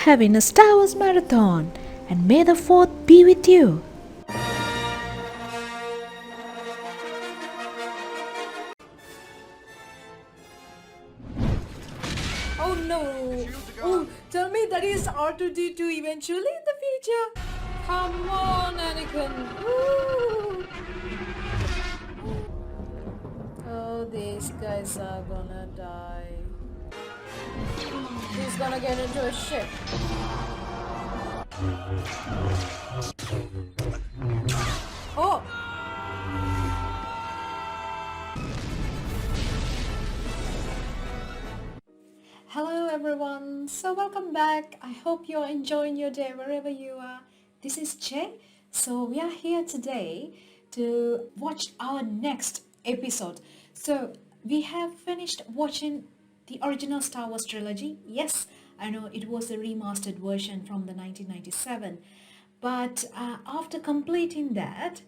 having a Star Wars marathon, and may the 4th be with you. Oh no! Oh, tell me that is R2D2 eventually in the future. Come on, Anakin. Woo. Oh, these guys are gonna die. He's gonna get into a ship. Oh! Hello everyone, so welcome back. I hope you're enjoying your day wherever you are. This is Che. So we are here today to watch our next episode. So we have finished watching the original Star Wars trilogy. Yes, I know it was a remastered version from the 1997. But after completing that,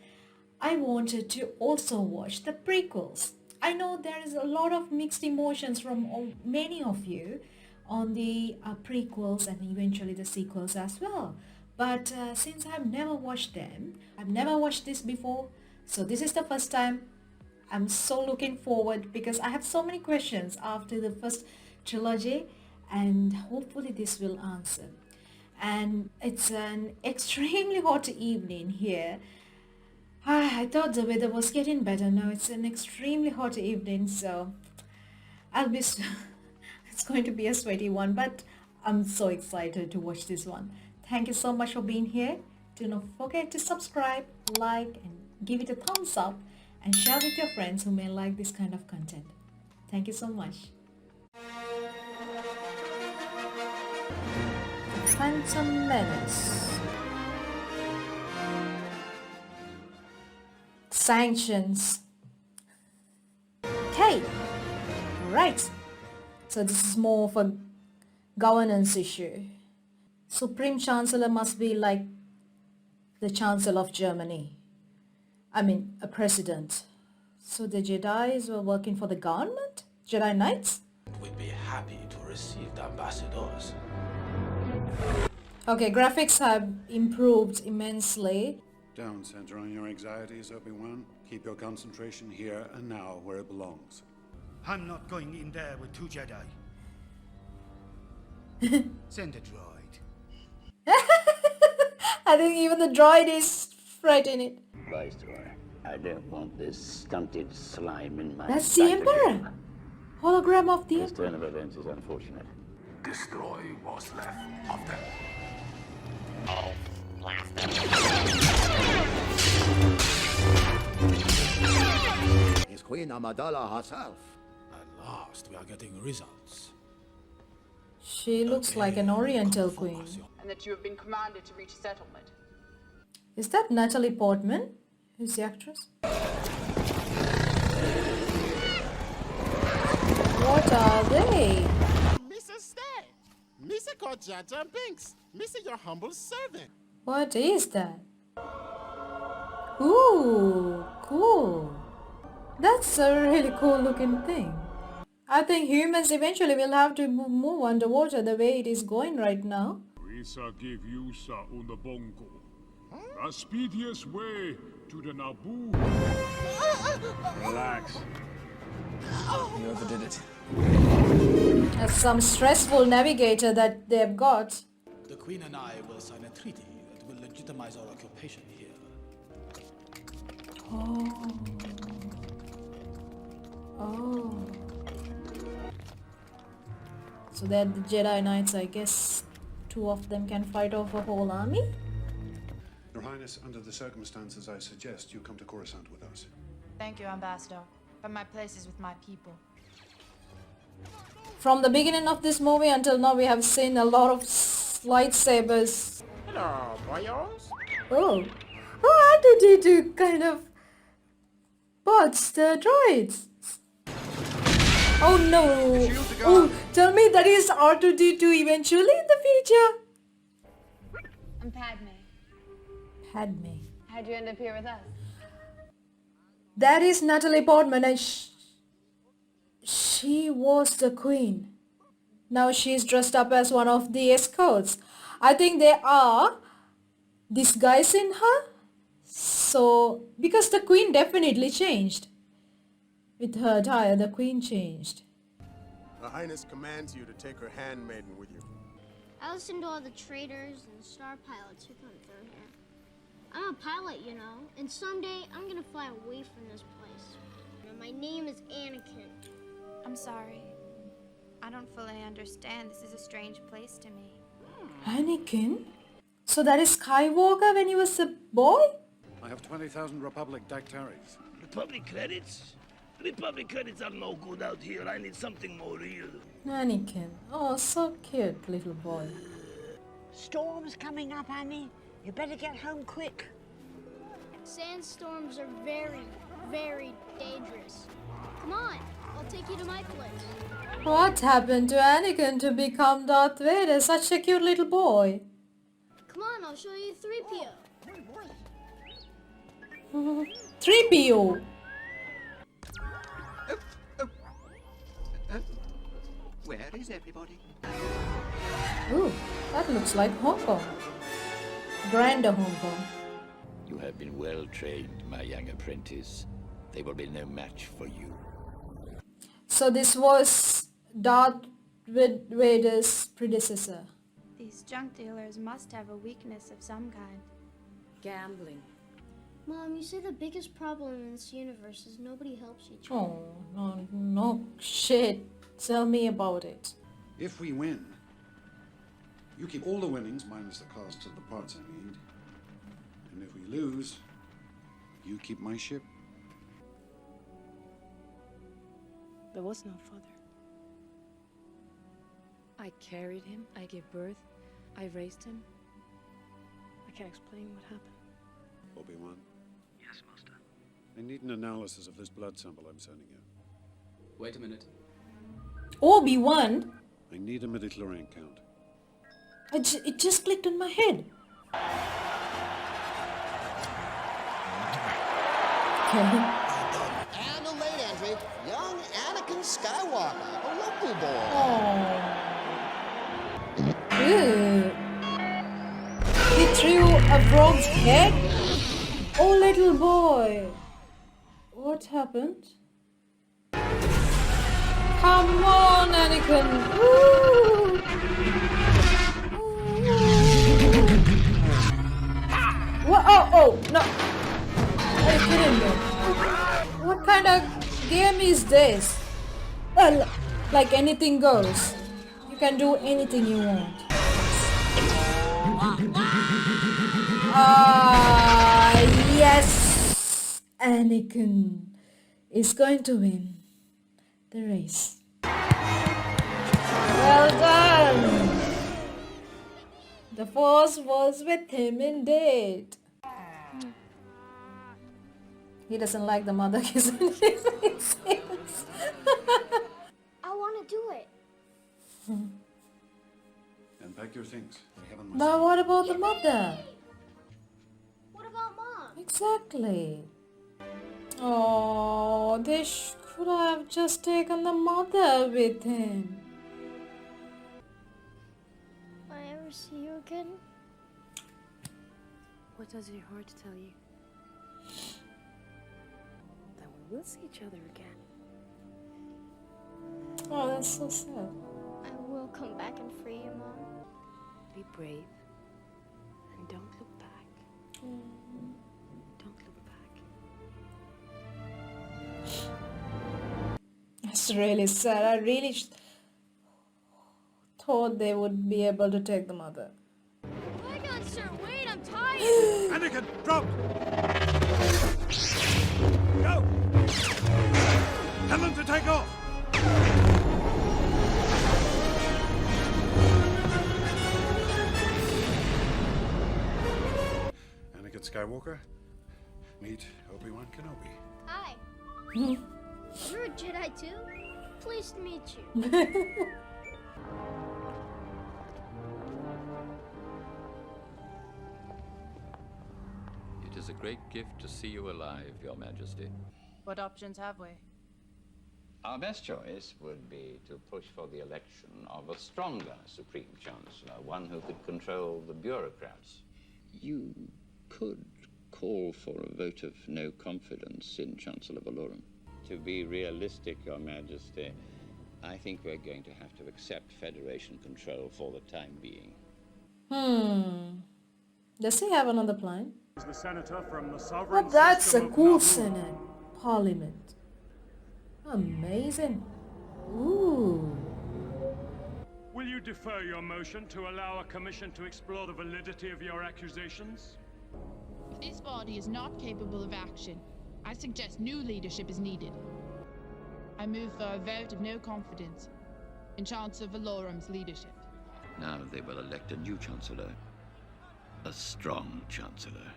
I wanted to also watch the prequels. I know there is a lot of mixed emotions from many of you on the prequels and eventually the sequels as well. But since I've never watched them, I've never watched this before, so this is the first time. I'm so looking forward because I have so many questions after the first trilogy, and hopefully this will answer. And it's an extremely hot evening here. I thought the weather was getting better. Now it's an extremely hot evening, so I'll be it's going to be a sweaty one, but I'm so excited to watch this one. Thank you so much for being here. Do not forget to subscribe, like, and give it a thumbs up, and share with your friends who may like this kind of content. Thank you so much. Phantom Menace. Sanctions. Okay, right. So this is more of a governance issue. Supreme Chancellor must be like the Chancellor of Germany. I mean, a president. So the Jedis were working for the government? Jedi Knights? We'd be happy to receive the ambassadors. Okay, graphics have improved immensely. Don't center on your anxieties, Obi-Wan. Keep your concentration here and now where it belongs. I'm not going in there with two Jedi. Send a droid. I think even the droid is frightening. Viceroy, I don't want this stunted slime in my That's the sight Emperor. again. Hologram of the This Emperor. turn of events is unfortunate. Destroy what's left of them. It's Queen Amidala herself. At last, we are getting results. She looks like an Oriental queen. And that you have been commanded to reach a settlement. Is that Natalie Portman? Who's the actress? What are they? Mrs. Stay, Missy called Jar Jar Binks. Missy, your humble servant. What is that? Ooh, cool. That's a really cool looking thing. I think humans eventually will have to move underwater the way it is going right now. Risa give you sa on the bongo. The speediest way to the Naboo. Relax. You overdid it. That's some stressful navigator that they've got. The Queen and I will sign a treaty that will legitimize our occupation here. Oh. Oh. So they're the Jedi Knights, I guess. Two of them can fight off a whole army? Your Highness, under the circumstances, I suggest you come to Coruscant with us. Thank you, Ambassador. But my place is with my people. From the beginning of this movie until now, we have seen a lot of lightsabers. Hello, boyos. Oh. Oh, R2D2 kind of bots the droids. Oh no. Oh, tell me that is R2D2 eventually in the future. I'm Padme. Padme. How'd you end up here with us? That is Natalie Portman, and she was the queen. Now she's dressed up as one of the escorts. I think they are disguising her. So, because the queen definitely changed. With her attire, the queen changed. Her Highness commands you to take her handmaiden with you. I listen to all the traders and star pilots who come through here. I'm a pilot, you know, and someday I'm gonna fly away from this place. And my name is Anakin. I'm sorry. I don't fully understand. This is a strange place to me. Anakin? So that is Skywalker when he was a boy? I have 20,000 Republic Dactaries. Republic credits? Republic credits are no good out here. I need something more real. Anakin. Oh, so cute, little boy. Storm's coming up, Annie. You better get home quick. Sandstorms are very, very dangerous. Come on, I'll take you to my place. What happened to Anakin to become Darth Vader? Such a cute little boy. Come on, I'll show you 3PO. 3PO. Where is everybody? Ooh, that looks like Hong Kong. Grander Hong Kong. You have been well trained, my young apprentice. They will be no match for you. So this was Darth Vader's predecessor. These junk dealers must have a weakness of some kind. Gambling. Mom, you say the biggest problem in this universe is nobody helps each other. Oh, no shit. Tell me about it. If we win, you keep all the winnings minus the cost of the parts I need. And if we lose, you keep my ship. There was no father. I carried him, I gave birth, I raised him. I can't explain what happened. Obi-Wan, Yes, Master. I need an analysis of this blood sample I'm sending you. Wait a minute. Obi-Wan? I need a midichlorian count. It just clicked on my head. Okay. And a late entry, young Anakin Skywalker, a local boy. Oh. Ew. He threw a frog's head? Oh, little boy. What happened? Come on, Anakin. Woo. What? Oh, no. Are you kidding me? What kind of game is this? Well, like anything goes. You can do anything you want. Yes! Anakin is going to win the race. Well done! The Force was with him indeed. He doesn't like the mother kissing his face. I want to do it. And pack your things. We haven't much But time. what about the mother? What about Mom? Exactly. Oh, they could have just taken the mother with him. Will I ever see you again? What does your heart tell you? That we will see each other again. Oh, that's so sad. I will come back and free you, Mom. Be brave and don't look back. Don't look back. That's really sad. I really thought they would be able to take the mother. Oh my God, sir, wait, I'm tired. Anakin, drop! Go! Tell them to take off! Anakin Skywalker, meet Obi-Wan Kenobi. Hi. You're a Jedi too? Pleased to meet you. It is a great gift to see you alive, Your Majesty. What options have we? Our best choice would be to push for the election of a stronger Supreme Chancellor, one who could control the bureaucrats. You could call for a vote of no confidence in Chancellor Valorum. To be realistic, Your Majesty, I think we're going to have to accept Federation control for the time being. Does he have another plan? The senator from the sovereign Oh, that's a system of cool Naboo. Senate. Parliament. Amazing. Ooh. Will you defer your motion to allow a commission to explore the validity of your accusations? If this body is not capable of action, I suggest new leadership is needed. I move for a vote of no confidence in Chancellor Valorum's leadership. Now they will elect a new Chancellor. A strong Chancellor.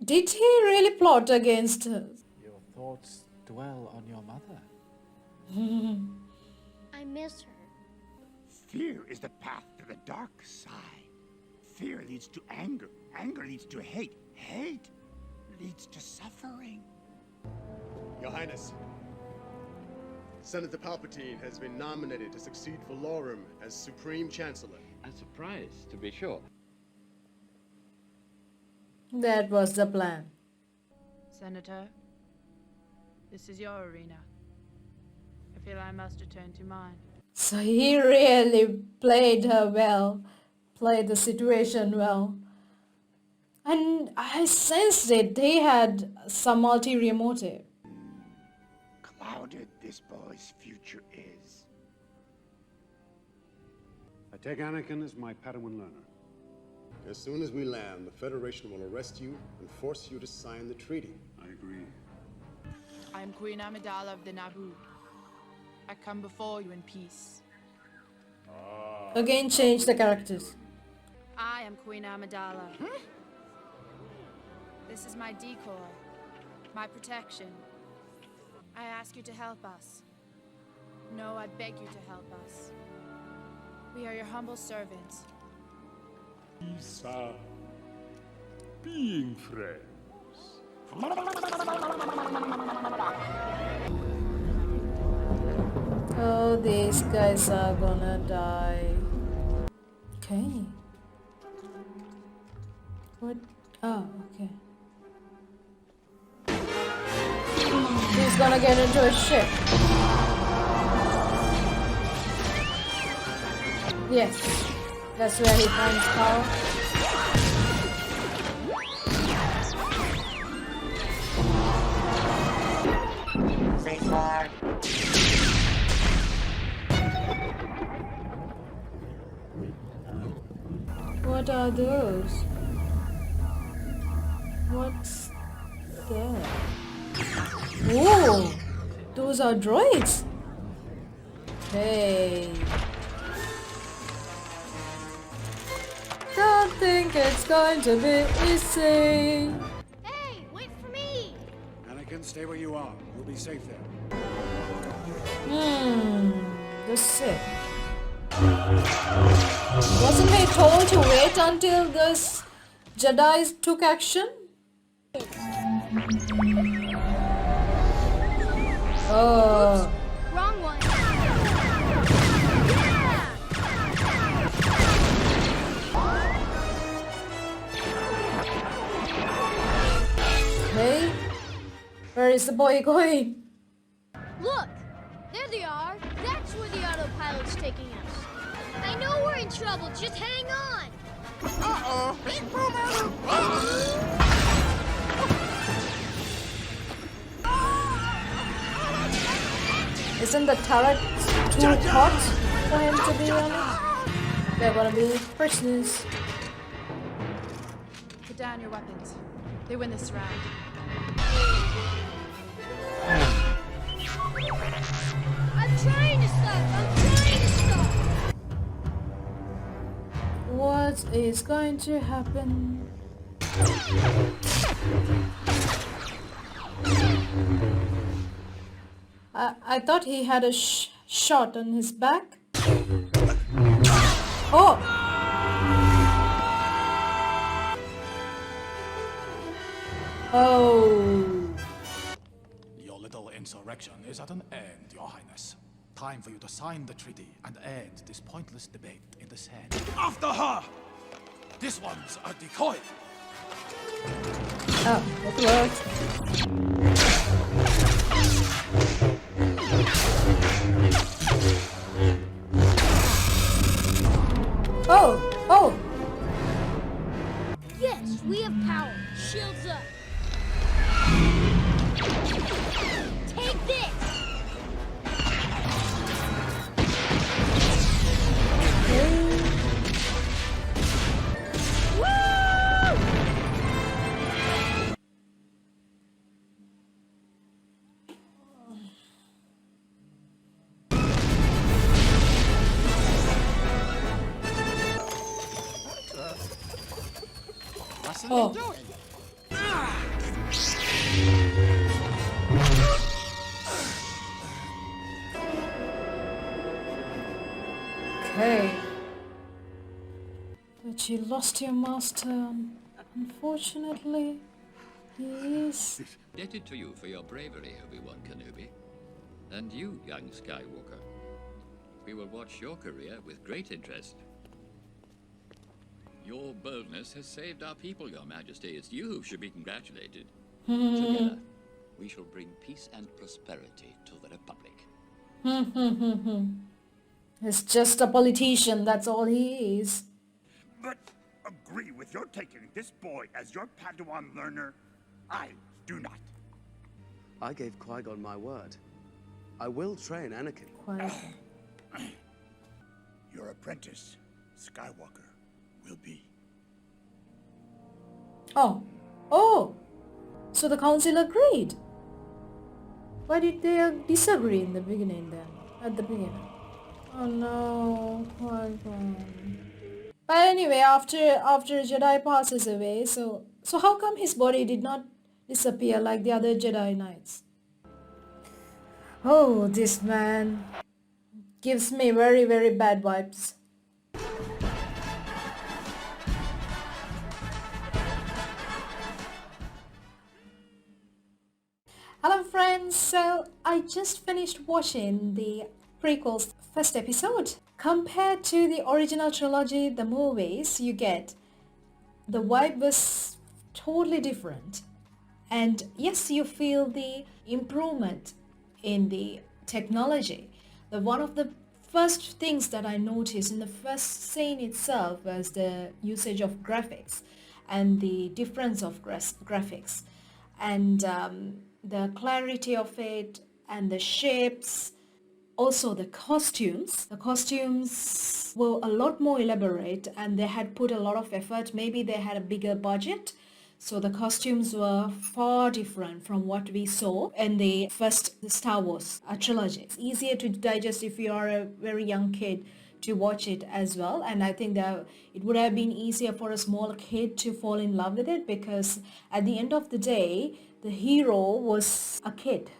Did he really plot against her? Your thoughts dwell on your mother. I miss her. Fear is the path to the dark side. Fear leads to anger. Anger leads to hate. Hate leads to suffering. Your Highness, Senator Palpatine has been nominated to succeed Valorum as Supreme Chancellor. A surprise, to be sure. That was the plan. Senator, this is your arena. I feel I must return to mine. So he really played her well, played the situation well. And I sensed it, they had some ulterior motive. Clouded this boy's future is. I take Anakin as my Padawan learner. As soon as we land, the Federation will arrest you and force you to sign the treaty. I agree. I am Queen Amidala of the Naboo. I come before you in peace. Again, change the characters. I am Queen Amidala. This is my decoy, my protection. I ask you to help us. No, I beg you to help us. We are your humble servants. Sir, being friends. Oh, these guys are gonna die. Okay. What? Oh, okay. He's gonna get into a ship. Yes. That's where he finds power. What are those? What's that? Whoa! Those are droids! Hey! Don't think it's going to be easy. Hey, wait for me! Anakin, stay where you are. You'll be safe there. The Sith. Wasn't he told to wait until the Jedi took action? Oh. Wrong one. Hey, where is the boy going? Look, there they are. That's where the autopilot's taking us. I know we're in trouble. Just hang on. Uh-oh. Isn't the turret too hot for him to be on it? They're gonna be prisoners. Put down your weapons. They win this round. I'm trying to stop. I'm trying to stop. What is going to happen? I thought he had a shot on his back. Oh! Your little insurrection is at an end, Your Highness. Time for you to sign the treaty and end this pointless debate in the sand. After her! This one's a decoy! Oh, it worked. Oh! Oh! Yes, we have power. Shields up. Take this! What's Oh. they doing? Okay. But you lost your master. Unfortunately, he is... Indebted to you for your bravery, Obi-Wan Kenobi. And you, young Skywalker. We will watch your career with great interest. Your boldness has saved our people, Your Majesty. It's you who should be congratulated. Together, we shall bring peace and prosperity to the Republic. He's just a politician, that's all he is. But agree with your taking this boy as your Padawan learner? I do not. I gave Qui-Gon my word. I will train Anakin. Your apprentice, Skywalker, will be. Oh. Oh! So the council agreed. Why did they disagree in the beginning then? At the beginning. Oh no. Qui-Gon. But anyway, after Jedi passes away, so how come his body did not disappear like the other Jedi Knights? Oh, this man gives me very, very bad vibes. Hello friends, so I just finished watching the prequels first episode. Compared to the original trilogy, the movies you get, the vibe was totally different. And yes, you feel the improvement in the technology. One of the first things that I noticed in the first scene itself was the usage of graphics and the difference of graphics and the clarity of it and the shapes. Also the costumes. The costumes were a lot more elaborate and they had put a lot of effort. Maybe they had a bigger budget. So the costumes were far different from what we saw in the first Star Wars trilogy. It's easier to digest if you are a very young kid to watch it as well. And I think that it would have been easier for a small kid to fall in love with it because at the end of the day, the hero was a kid.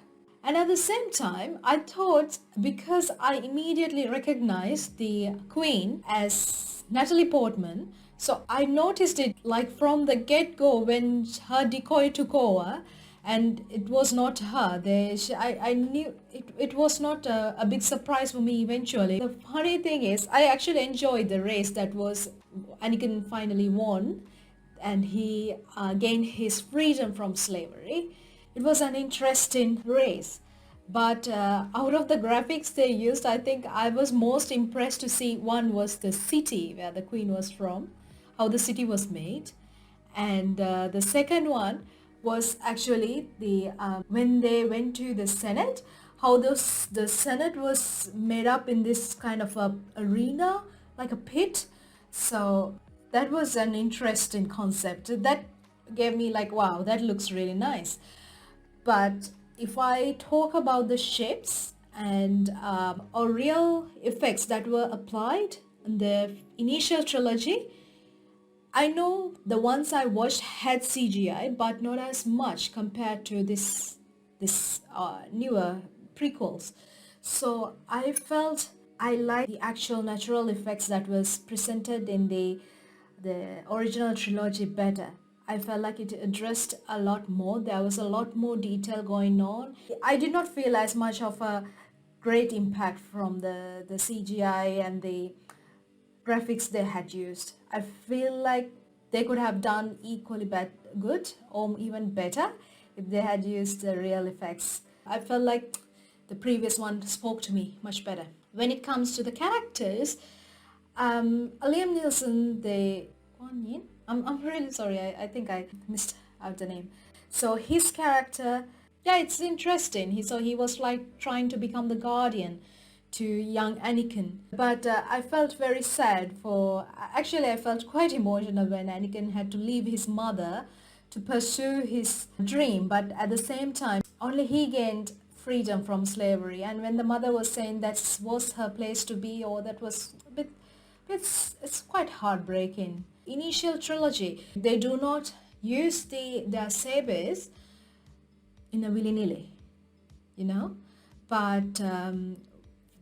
And at the same time, I thought, because I immediately recognized the Queen as Natalie Portman, so I noticed it like from the get-go when her decoy took over, and it was not her. I knew it was not a big surprise for me eventually. The funny thing is, I actually enjoyed the race that was Anakin finally won, and he gained his freedom from slavery. It was an interesting race. But out of the graphics they used, I think I was most impressed to see one was the city where the Queen was from, how the city was made. And the second one was actually the when they went to the Senate, how the Senate was made up in this kind of a arena, like a pit. So that was an interesting concept. That gave me like, wow, that looks really nice. But if I talk about the shapes and or real effects that were applied in the initial trilogy, I know the ones I watched had CGI, but not as much compared to this newer prequels. So I felt I liked the actual natural effects that was presented in the original trilogy better. I felt like it addressed a lot more. There was a lot more detail going on. I did not feel as much of a great impact from the CGI and the graphics they had used. I feel like they could have done equally good or even better if they had used the real effects. I felt like the previous one spoke to me much better. When it comes to the characters, Liam Neeson, I'm really sorry, I think I missed out the name. So his character, yeah, it's interesting. He was like trying to become the guardian to young Anakin. But I felt very sad actually I felt quite emotional when Anakin had to leave his mother to pursue his dream, but at the same time, only he gained freedom from slavery. And when the mother was saying that was her place to be, or that was a bit, it's quite heartbreaking. Initial trilogy, they do not use their sabers in a willy-nilly, but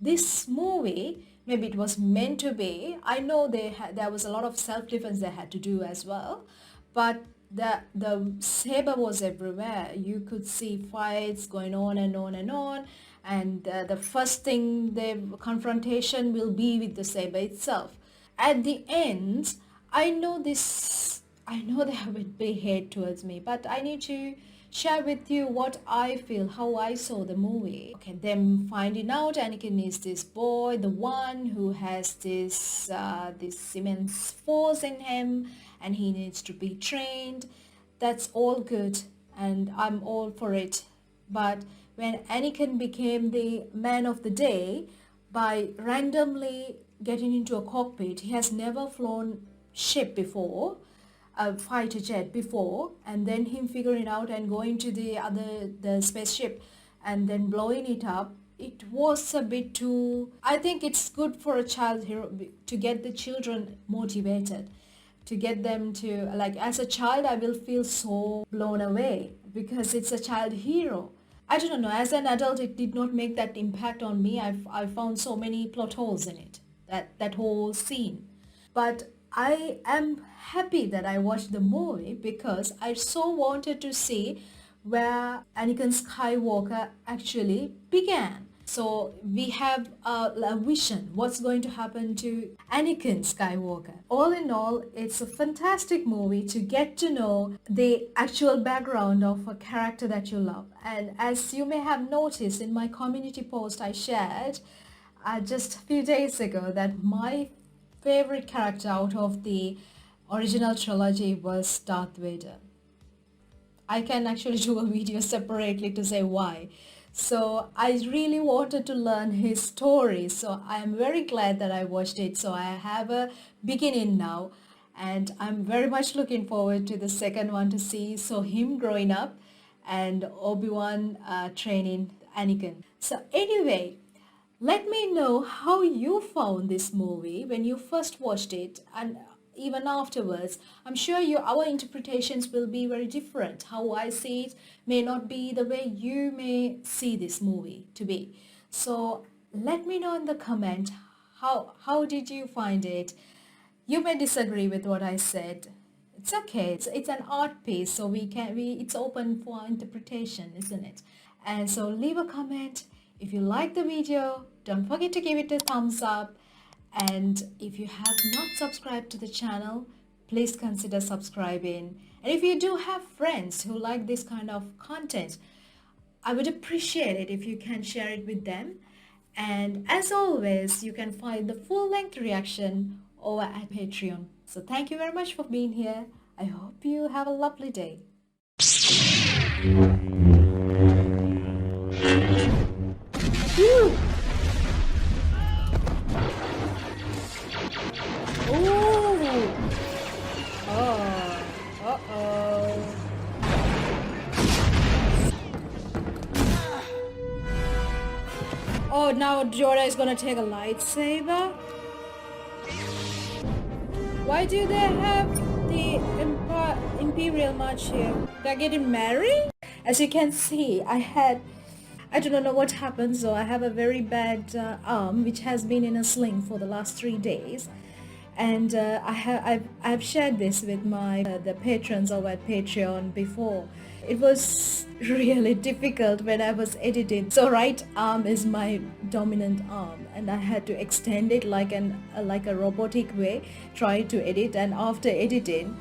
this movie, maybe it was meant to be. I know there was a lot of self-defense they had to do as well, but the saber was everywhere. You could see fights going on and on and on, and the first thing, the confrontation will be with the saber itself. At the end, I know there will be hate towards me, but I need to share with you what I feel, how I saw the movie. Okay, them finding out Anakin is this boy, the one who has this immense force in him, and he needs to be trained. That's all good, and I'm all for it. But when Anakin became the man of the day by randomly getting into a cockpit, he has never flown ship before, a fighter jet before, and then him figuring out and going to the spaceship and then blowing it up, it was a bit too... I think it's good for a child hero to get the children motivated, to get them to, like, as a child I will feel so blown away because it's a child hero. I don't know, as an adult it did not make that impact on me. I found so many plot holes in it, that whole scene. But I am happy that I watched the movie because I so wanted to see where Anakin Skywalker actually began. So we have a vision, what's going to happen to Anakin Skywalker. All in all, it's a fantastic movie to get to know the actual background of a character that you love. And as you may have noticed in my community post I shared just a few days ago, that my favorite character out of the original trilogy was Darth Vader. I can actually do a video separately to say why. So I really wanted to learn his story. So I am very glad that I watched it. So I have a beginning now. And I'm very much looking forward to the second one to see him growing up and Obi-Wan training Anakin. So anyway, let me know how you found this movie when you first watched it, and even afterwards. I'm sure our interpretations will be very different. How I see it may not be the way you may see this movie to be. So let me know in the comment, how did you find it? You may disagree with what I said. It's okay. It's an art piece, so it's open for interpretation, isn't it? And so leave a comment. If you like the video, don't forget to give it a thumbs up. And if you have not subscribed to the channel, please consider subscribing. And if you do have friends who like this kind of content, I would appreciate it if you can share it with them. And as always, you can find the full-length reaction over at Patreon. So thank you very much for being here. I hope you have a lovely day. Woo! Ooh! Oh! Uh-oh! Oh, now Yoda is gonna take a lightsaber? Why do they have the Imperial March here? They're getting married? As you can see, I don't know what happened, so I have a very bad arm which has been in a sling for the last 3 days. And I've shared this with my the patrons over at Patreon before. It was really difficult when I was editing. So right arm is my dominant arm, and I had to extend it like a robotic way, try to edit. And after editing,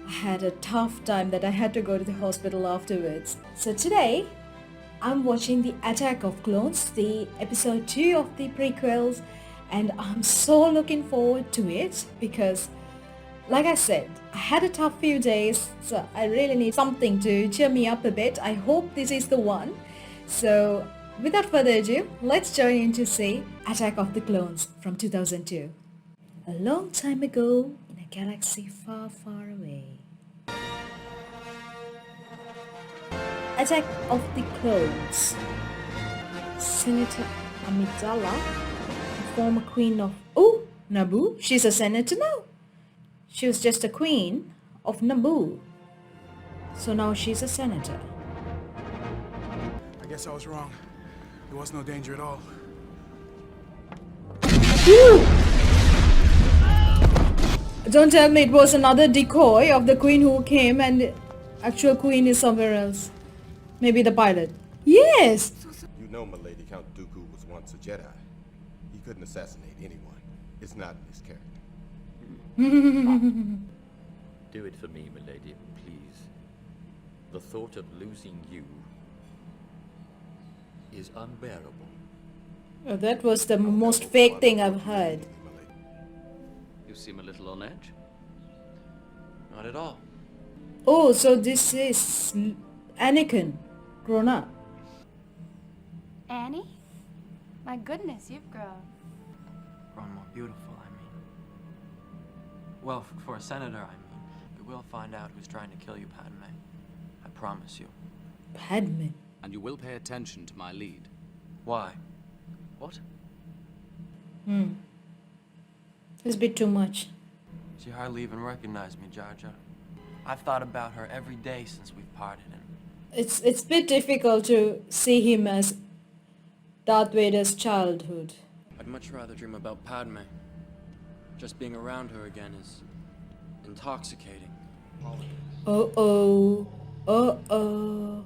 I had a tough time that I had to go to the hospital afterwards. So today, I'm watching the Attack of Clones, the episode 2 of the prequels, and I'm so looking forward to it because, like I said, I had a tough few days, so I really need something to cheer me up a bit. I hope this is the one. So without further ado, let's join in to see Attack of the Clones from 2002. A long time ago, in a galaxy far, far away. Attack of the Clones. Senator Amidala, former queen of... Oh, Naboo? She's a senator now. She was just a queen of Naboo. So now she's a senator. I guess I was wrong. There was no danger at all. Don't tell me it was another decoy of the queen who came and the actual queen is somewhere else. Maybe the pilot. Yes! You know, milady, Count Dooku was once a Jedi. He couldn't assassinate anyone. It's not in his character. Do it for me, milady, please. The thought of losing you is unbearable. Oh, that was the most fake thing I've heard. You seem a little on edge. Not at all. Oh, so this is Anakin, grown up. Annie? My goodness, you've grown. Grown more beautiful, I mean. Well, for a senator, I mean. We will find out who's trying to kill you, Padme. I promise you. Padme? And you will pay attention to my lead. Why? What? It's a bit too much. She hardly even recognized me, Jar Jar. I've thought about her every day since we've parted, and It's a bit difficult to see him as Darth Vader's childhood. I'd much rather dream about Padme. Just being around her again is intoxicating. Uh-oh. Uh-oh.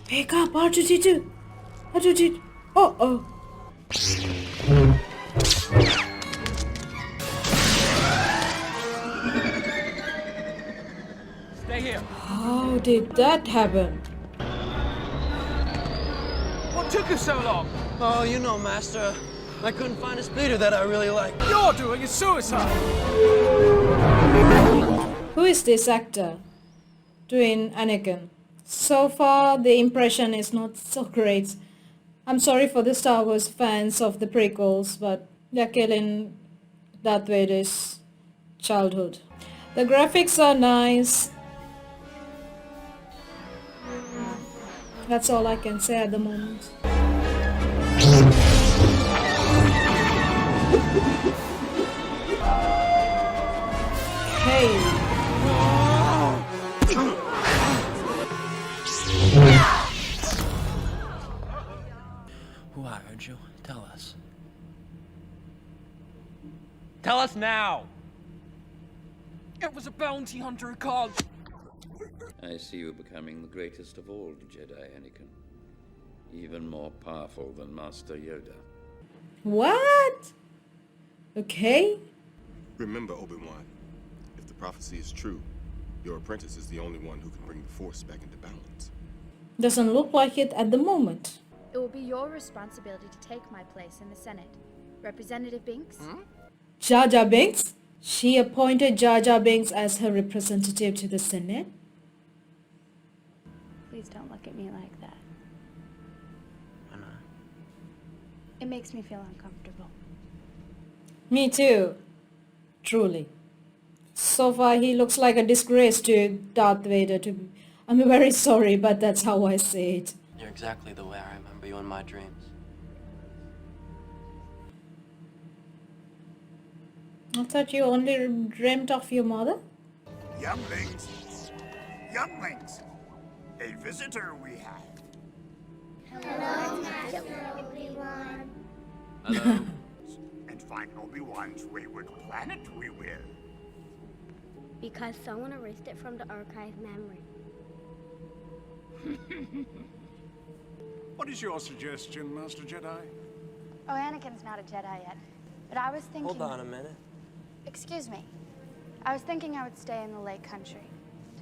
Pick up, R2-D2. R2-D2. Uh-oh. Stay here. How did that happen? What took you so long? Oh, you know, Master. I couldn't find a speeder that I really like. You're doing is suicide! Who is this actor doing Anakin? So far, the impression is not so great. I'm sorry for the Star Wars fans of the prequels, but they're killing Darth Vader's childhood. The graphics are nice. That's all I can say at the moment. Hey. Who hired you? Tell us. Tell us now! It was a bounty hunter who called. I see you becoming the greatest of all Jedi, Anakin. Even more powerful than Master Yoda. What? Okay. Remember, Obi-Wan, if the prophecy is true, your apprentice is the only one who can bring the Force back into balance. Doesn't look like it at the moment. It will be your responsibility to take my place in the Senate. Representative Binks? Jar Jar Binks? She appointed Jar Jar Binks as her representative to the Senate? Please don't look at me like that. Why not? It makes me feel uncomfortable. Me too. Truly. So far, he looks like a disgrace to Darth Vader. I'm very sorry, but that's how I see it. You're exactly the way I remember you in my dreams. I thought you only dreamt of your mother? Younglings! Younglings! A visitor we have. Hello, Master Obi-Wan. Hello. And find Obi-Wan's wayward planet, we will. Because someone erased it from the archive memory. What is your suggestion, Master Jedi? Oh, Anakin's not a Jedi yet. But I was thinking... Hold on a minute. Excuse me. I was thinking I would stay in the Lake Country.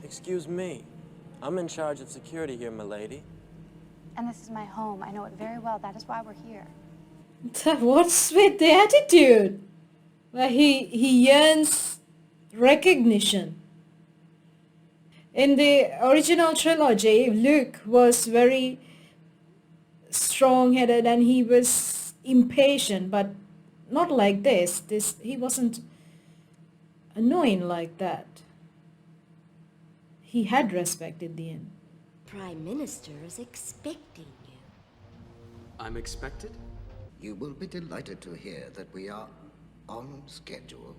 Excuse me. I'm in charge of security here, milady. And this is my home. I know it very well. That is why we're here. What's with the attitude? Well, he yearns recognition. In the original trilogy, Luke was very strong-headed and he was impatient, but not like this. He wasn't annoying like that. He had respect in the end. Prime Minister is expecting you. I'm expected? You will be delighted to hear that we are on schedule.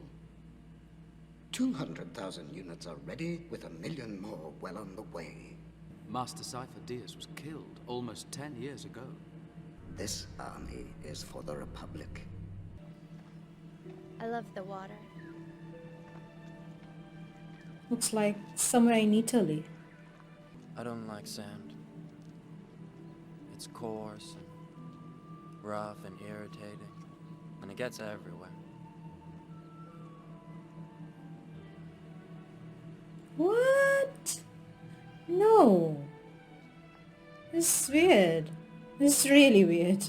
200,000 units are ready, with 1 million more well on the way. Master Cypher Diaz was killed almost 10 years ago. This army is for the Republic. I love the water. Looks like somewhere in Italy. I don't like sand. It's coarse and rough and irritating, and it gets everywhere. What? No. This is weird. This is really weird.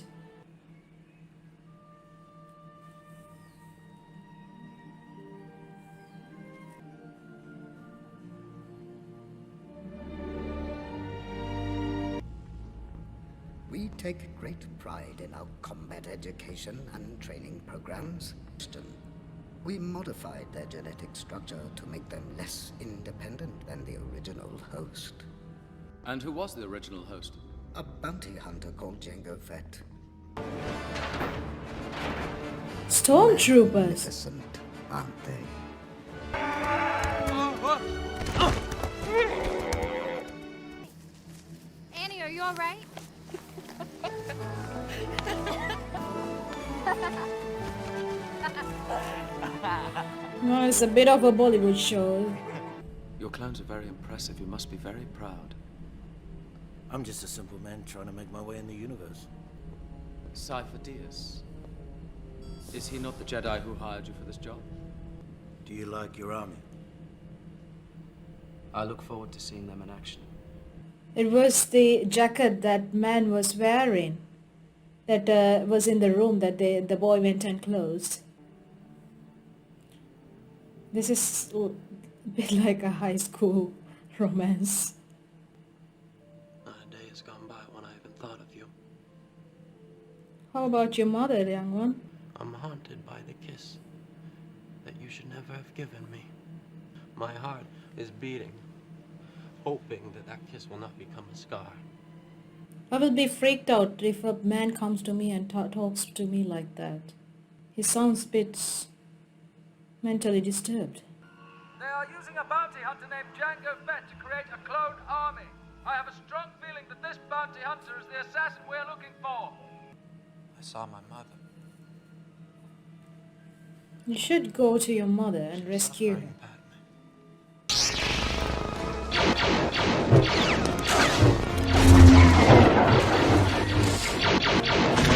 We take great pride in our combat education and training programs. We modified their genetic structure to make them less independent than the original host. And who was the original host? A bounty hunter called Jango Fett. Stormtroopers. Magnificent, aren't they? Annie, are you all right? No, it's a bit of a Bollywood show. Your clones are very impressive. You must be very proud. I'm just a simple man trying to make my way in the universe. Cypher Diaz. Is he not the Jedi who hired you for this job? Do you like your army? I look forward to seeing them in action. It was the jacket that man was wearing that was in the room that the boy went and closed. This is a bit like a high school romance. Not a day has gone by when I haven't thought of you. How about your mother, young one? I'm haunted by the kiss that you should never have given me. My heart is beating, hoping that that kiss will not become a scar. I will be freaked out if a man comes to me and talks to me like that. He sounds a bit mentally disturbed. They are using a bounty hunter named Jango Fett to create a clone army. I have a strong feeling that this bounty hunter is the assassin we are looking for. I saw my mother. You should go to your mother and rescue her.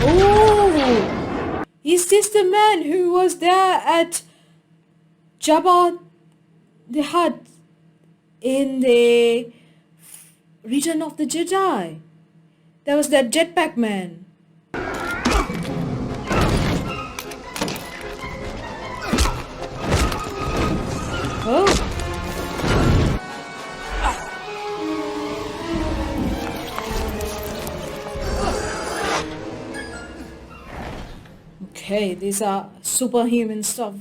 Oh! Is this the man who was there at Jabba the Hutt in the Return of the Jedi? There was that jetpack man. Oh. Okay, these are superhuman stuff.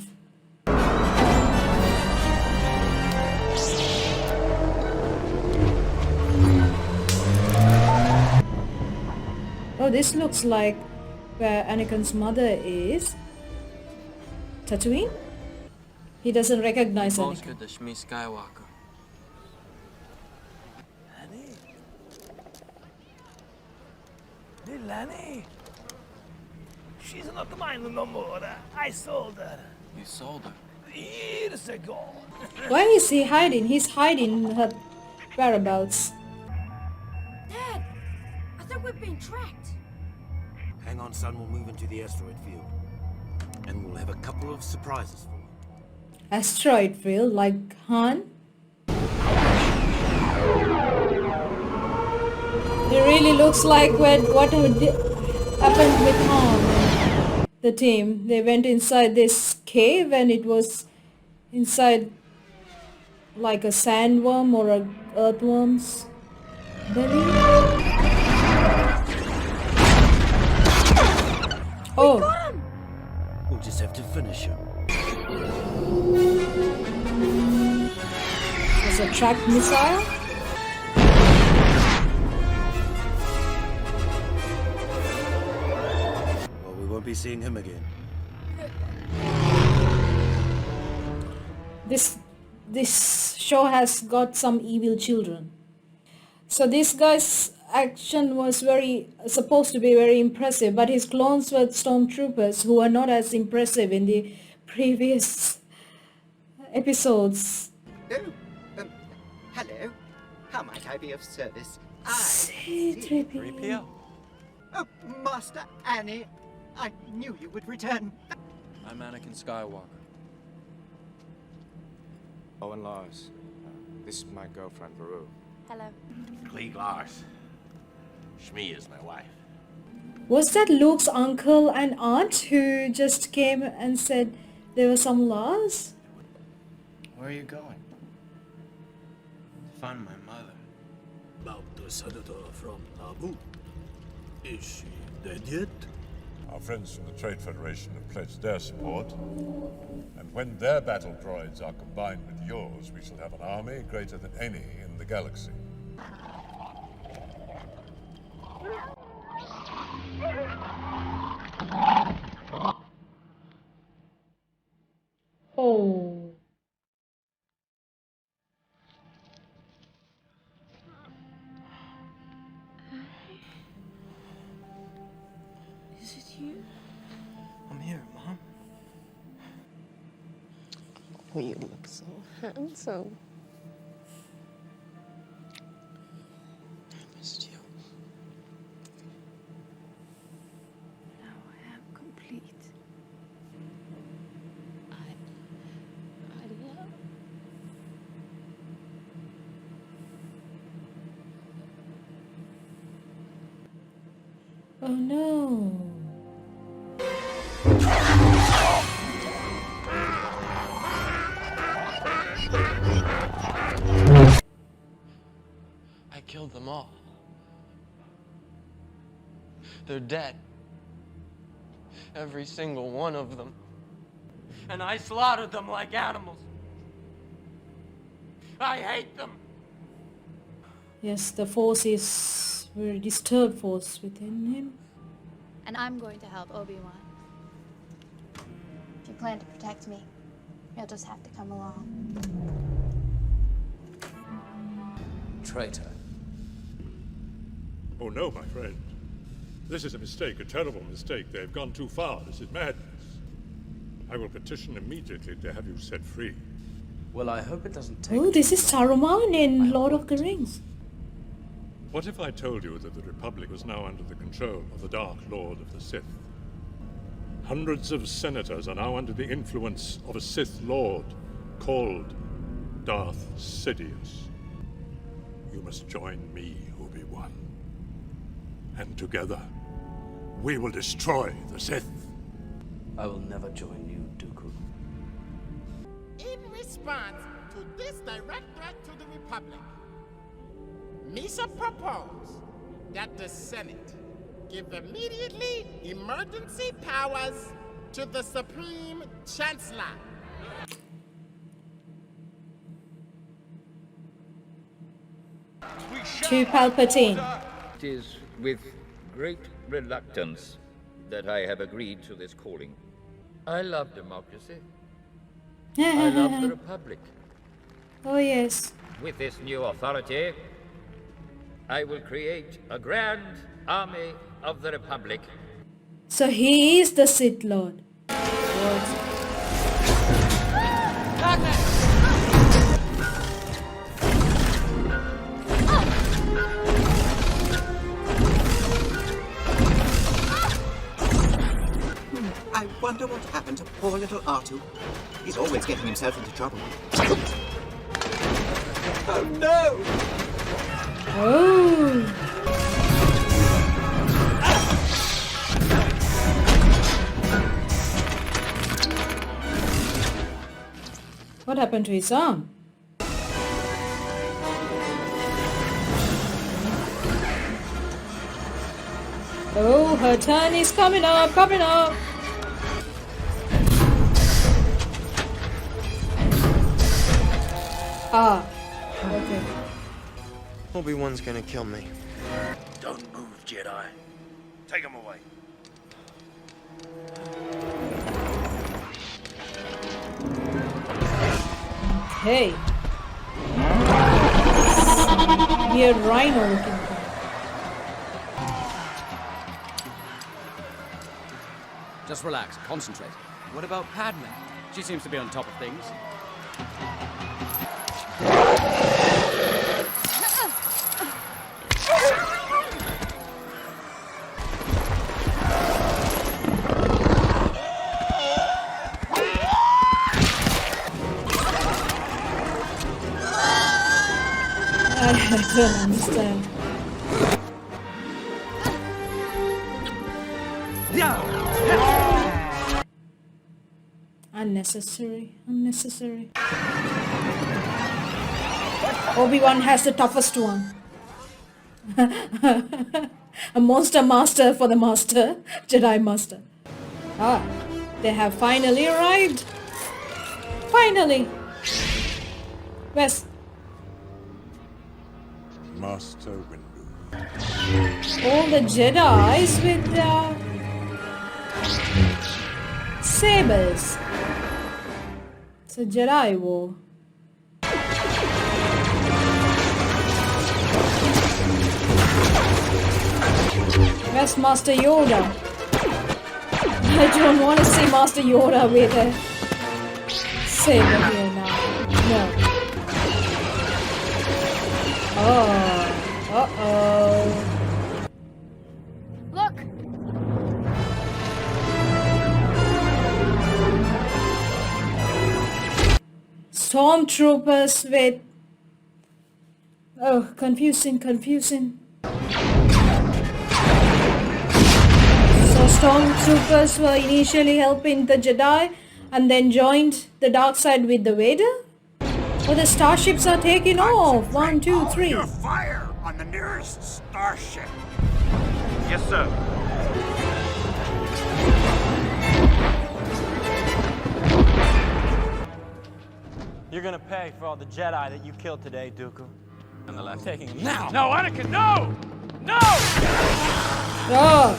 Oh, this looks like where Anakin's mother is. Tatooine? He doesn't recognize Most Anakin. good to Shmi Skywalker. She's not mine no more. I sold her. You sold her? Years ago. Why is he hiding? He's hiding her whereabouts. Dad, I think we're being tracked. Hang on, son. We'll move into the asteroid field. And we'll have a couple of surprises for you. Asteroid field, like Han? It really looks like what happened with Han and the team. They went inside this cave and it was inside like a sandworm or a earthworm's belly. Oh. We'll just have to finish him. It's a tracked missile? Well, we won't be seeing him again. This show has got some evil children. So this guy's action was supposed to be very impressive, but his clones were stormtroopers who were not as impressive in the previous episodes. Oh, hello. How might I be of service? C-3PO. Oh, Master Annie, I knew you would return. I'm Anakin Skywalker. Owen Lars. This is my girlfriend, Veru. Hello. Klieg Lars. Shmi is my wife. Was that Luke's uncle and aunt who just came and said there were some laws? Where are you going? To find my mother. About the senator from Naboo. Is she dead yet? Our friends from the Trade Federation have pledged their support. And when their battle droids are combined with yours, we shall have an army greater than any in the galaxy. Oh. Is it you? I'm here, Mom. Oh, you look so handsome. I missed you. Now I am complete. I love. Oh no. I killed them all. They're dead. Every single one of them. And I slaughtered them like animals. I hate them. Yes, the force is very disturbed force within him. And I'm going to help Obi-Wan. If you plan to protect me, you'll just have to come along. Traitor. Oh no, my friend. This is a mistake, a terrible mistake. They have gone too far. This is madness. I will petition immediately to have you set free. Well, I hope it doesn't take... Oh, this is Saruman in Lord of the Rings. What if I told you that the Republic was now under the control of the Dark Lord of the Sith? Hundreds of senators are now under the influence of a Sith Lord called Darth Sidious. You must join me, Obi-Wan. And together, we will destroy the Sith. I will never join you, Dooku. In response to this direct threat to the Republic, Misa proposed that the Senate give immediately emergency powers to the Supreme Chancellor. To Palpatine. It is with great reluctance that I have agreed to this calling. I love democracy. I love the Republic. Oh yes. With this new authority, I will create a grand army of the Republic. So he is the Sith Lord. I wonder what happened to poor little Artu. He's always getting himself into trouble. Oh no! Oh. What happened to his arm? Oh, her turn is coming up, coming up. Ah, okay. Obi-Wan's gonna kill me. Don't move, Jedi. Take him away. Hey. Weird rhino looking thing. Just relax, concentrate. What about Padme? She seems to be on top of things. I don't understand. Unnecessary. Obi-Wan has the toughest one. A monster master for the master. Jedi master. Ah, they have finally arrived. Finally. Where's Master Windu. all the Jedis with their sabers? It's a Jedi war. Where's Master Yoda? I don't want to see Master Yoda with a saber here now. No. Oh. Uh-oh. Look! Stormtroopers with... Oh, confusing. So stormtroopers were initially helping the Jedi and then joined the dark side with the Vader? Oh, the starships are taking off. 1, 2, 3. Your fire on the nearest starship. Yes, sir. You're gonna pay for all the Jedi that you killed today, Dooku. And the last taking now. No, Anakin, no! No! Oh.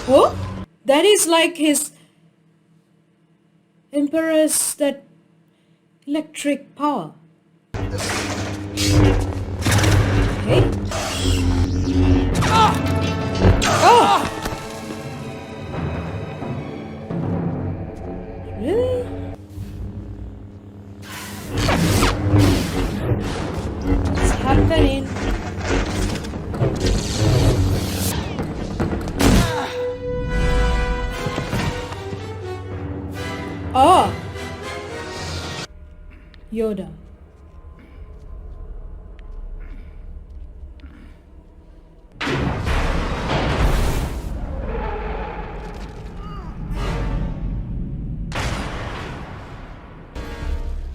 Oh? That is like his Emperor's that electric power. Okay. Oh! Really? What's happening? Oh! Yoda.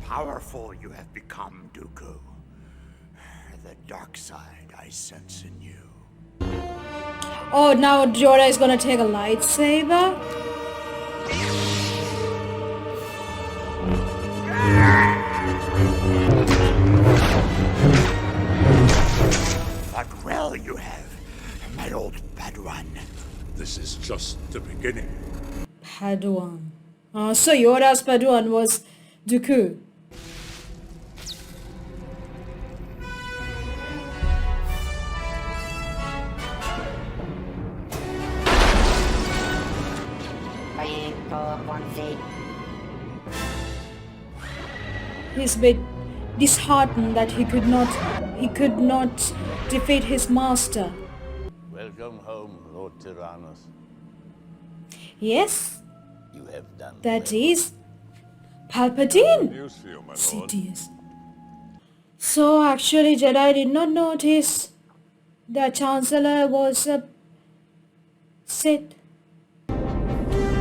Powerful you have become, Dooku. The dark side I sense in you. Oh, now Yoda is gonna take a lightsaber? But well you have, my old Padawan. This is just the beginning. Padawan. So Yoda's Padawan was Dooku. your fate. He's a bit disheartened that he could not defeat his master. Welcome home, Lord Tyrannus. Yes, You have done that well. is Palpatine. News for you, my lord. Sidious. So actually Jedi did not notice the Chancellor was a Sith.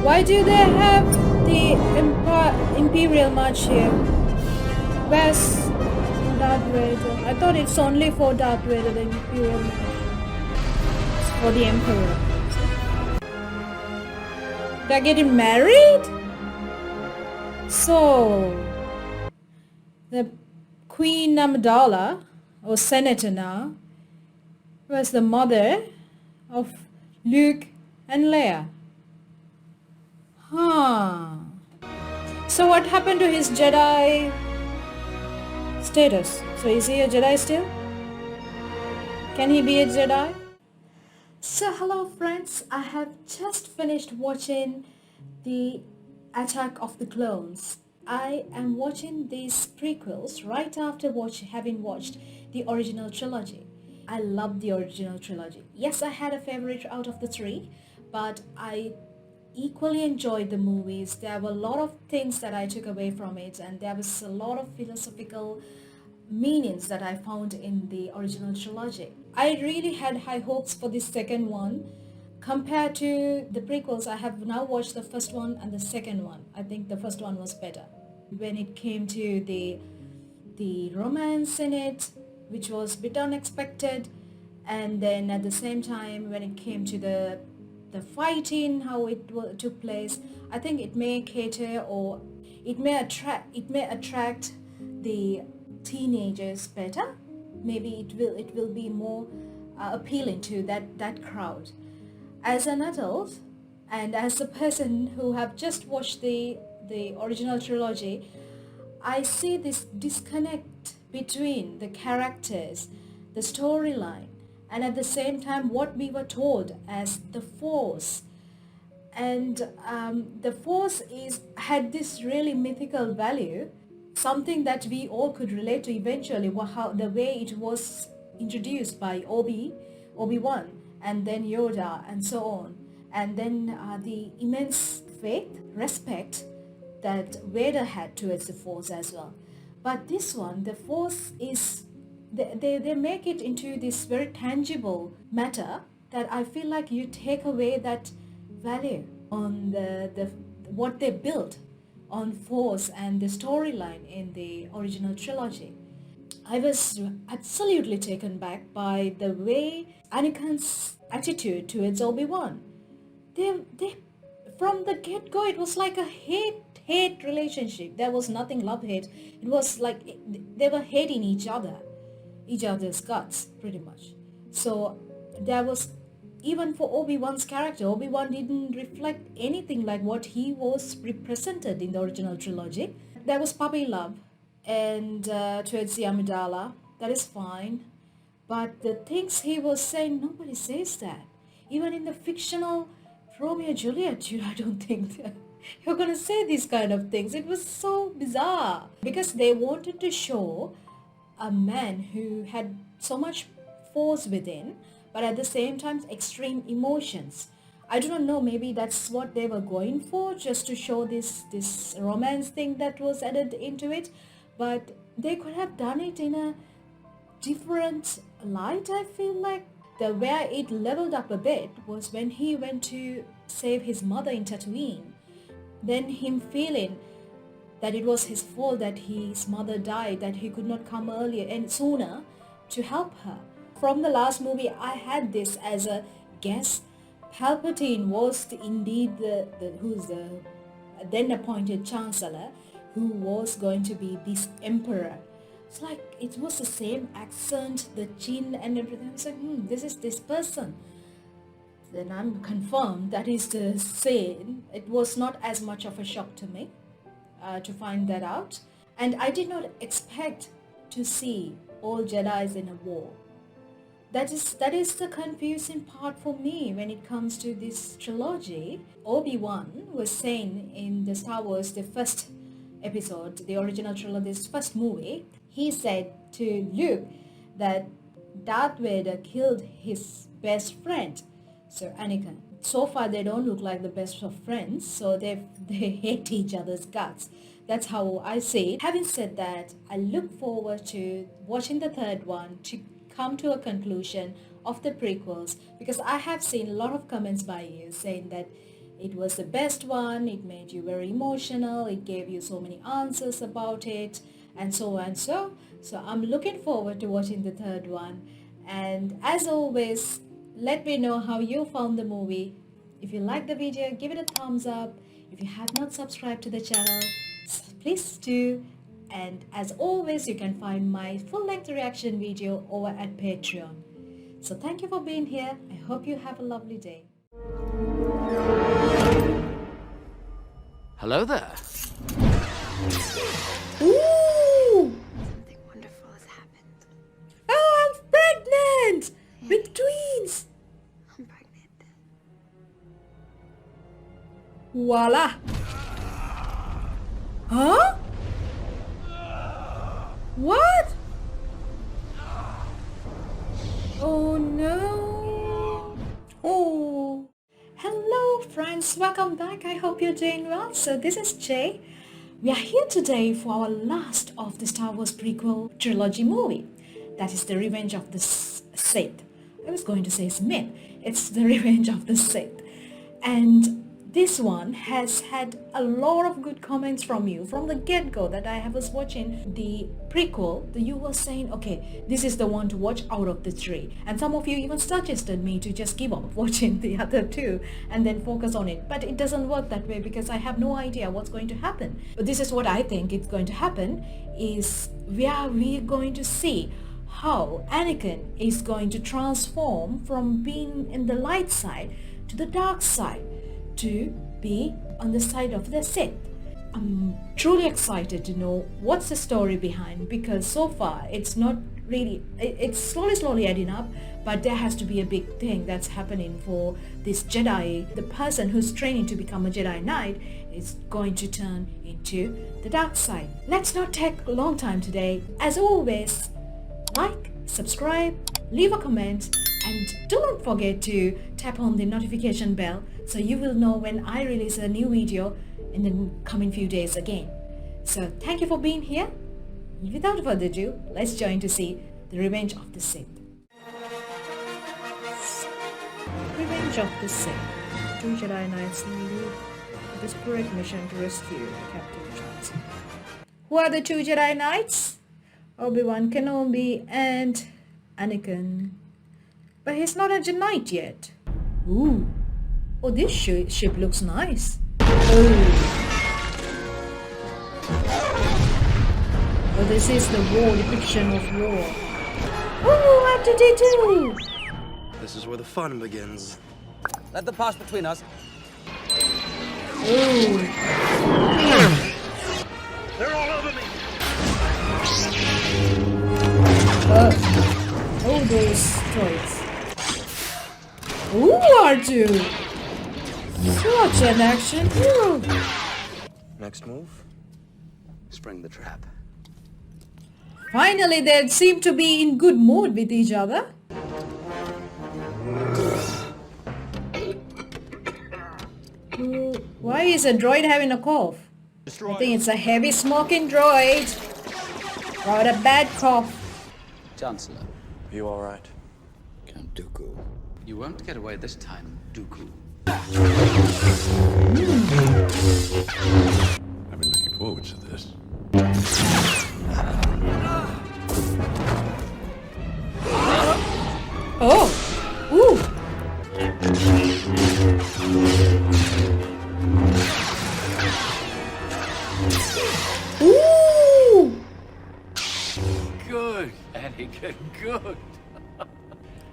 Why do they have the Imperial March here? Where's Darth Vader? I thought it's only for Darth Vader, the Imperial March. It's for the Emperor. They're getting married? So, the Queen Amidala, or Senator now, was the mother of Luke and Leia. Huh. So what happened to his Jedi status? So is he a Jedi still? Can he be a Jedi? So hello friends, I have just finished watching the Attack of the Clones. I am watching these prequels right after having watched the original trilogy. I love the original trilogy. Yes, I had a favorite out of the three, but I equally enjoyed the movies. There were a lot of things that I took away from it, and there was a lot of philosophical meanings that I found in the original trilogy. I really had high hopes for this second one. Compared to the prequels, I have now watched the first one and the second one. I think the first one was better. When it came to the romance in it, which was a bit unexpected, and then at the same time when it came to the fighting, how it took place, I think it may cater, or it may attract the teenagers better. Maybe it will be more appealing to that crowd. As an adult and as a person who have just watched the original trilogy, I see this disconnect between the characters, the storyline, and at the same time what we were told as the Force. And the Force had this really mythical value, something that we all could relate to eventually, the way it was introduced by Obi-Wan, and then Yoda, and so on. And then the immense faith, respect that Vader had towards the Force as well. But this one, the Force is, they make it into this very tangible matter that I feel like you take away that value on what they built on Force and the storyline in the original trilogy. I was absolutely taken back by the way Anakin's attitude towards Obi-Wan. They from the get-go, it was like a hate relationship. There was nothing love-hate. It was like they were hating each other's guts, pretty much. So there was, even for Obi-Wan's character, Obi-Wan didn't reflect anything like what he was represented in the original trilogy. There was puppy love and towards the Amidala, that is fine. But the things he was saying, nobody says that. Even in the fictional Romeo and Juliet, I don't think that you're gonna say these kind of things. It was so bizarre because they wanted to show a man who had so much force within, but at the same time extreme emotions. I do not know, maybe that's what they were going for, just to show this romance thing that was added into it, but they could have done it in a different light. I feel like where it leveled up a bit was when he went to save his mother in Tatooine, then him feeling that it was his fault that his mother died, that he could not come earlier and sooner to help her. From the last movie, I had this as a guess. Palpatine was indeed who's the then appointed Chancellor, who was going to be this Emperor. It's like it was the same accent, the chin and everything. I was like, this is this person. Then I'm confirmed that is the same. It was not as much of a shock to me to find that out. And I did not expect to see all Jedis in a war. that is the confusing part for me when it comes to this trilogy. Obi-Wan was saying in the Star Wars, the first episode, the original trilogy, this first movie, he said to Luke that Darth Vader killed his best friend, Sir Anakin. So far they don't look like the best of friends, so they hate each other's guts. That's how I see it. Having said that, I look forward to watching the third one to come to a conclusion of the prequels, because I have seen a lot of comments by you saying that it was the best one, it made you very emotional, it gave you so many answers about it, and so on. So I'm looking forward to watching the third one. And as always, let me know how you found the movie. If you like the video, give it a thumbs up. If you have not subscribed to the channel, please do. And as always, you can find my full-length reaction video over at Patreon. So thank you for being here. I hope you have a lovely day. Hello there. Ooh! Something wonderful has happened. Oh, I'm pregnant! With twins! I'm pregnant. Voila! Huh? What? Oh no! Oh! Hello friends, welcome back. I hope you're doing well. So this is Jay. We are here today for our last of the Star Wars prequel trilogy movie. That is The Revenge of the Sith. I was going to say Smith. It's The Revenge of the Sith. And this one has had a lot of good comments from you from the get-go that I was watching the prequel. You were saying, okay, this is the one to watch out of the three. And some of you even suggested me to just give up watching the other two and then focus on it. But it doesn't work that way because I have no idea what's going to happen. But this is what I think is going to happen, is where we're going to see how Anakin is going to transform from being in the light side to the dark side, to be on the side of the Sith. I'm truly excited to know what's the story behind, because so far it's not really, it's slowly adding up, but there has to be a big thing that's happening for this Jedi. The person who's training to become a Jedi Knight is going to turn into the dark side. Let's not take a long time today. As always, like, subscribe, leave a comment, and do not forget to tap on the notification bell so you will know when I release a new video in the coming few days again. So thank you for being here. Without further ado, let's join to see The Revenge of the Sith. Revenge of the Sith. Two Jedi Knights lead a desperate mission to rescue Captain Johnson. Who are the two Jedi Knights? Obi-Wan Kenobi and Anakin. But he's not a knight yet. Ooh. Oh, this ship looks nice. Oh, this is the war, depiction of war. Oh, after D2! This is where the fun begins. Let them pass between us. Ooh. They're all over me! Oh, those toys. Ooh, R2! Such an action hero! Next move? Spring the trap. Finally, they seem to be in good mood with each other. Why is a droid having a cough? I think it's a heavy smoking droid. Got a bad cough. Chancellor. Are you alright? Count Dooku. You won't get away this time, Dooku. I've been looking forward to this. Oh! Ooh! Ooh! Good, Anakin, good.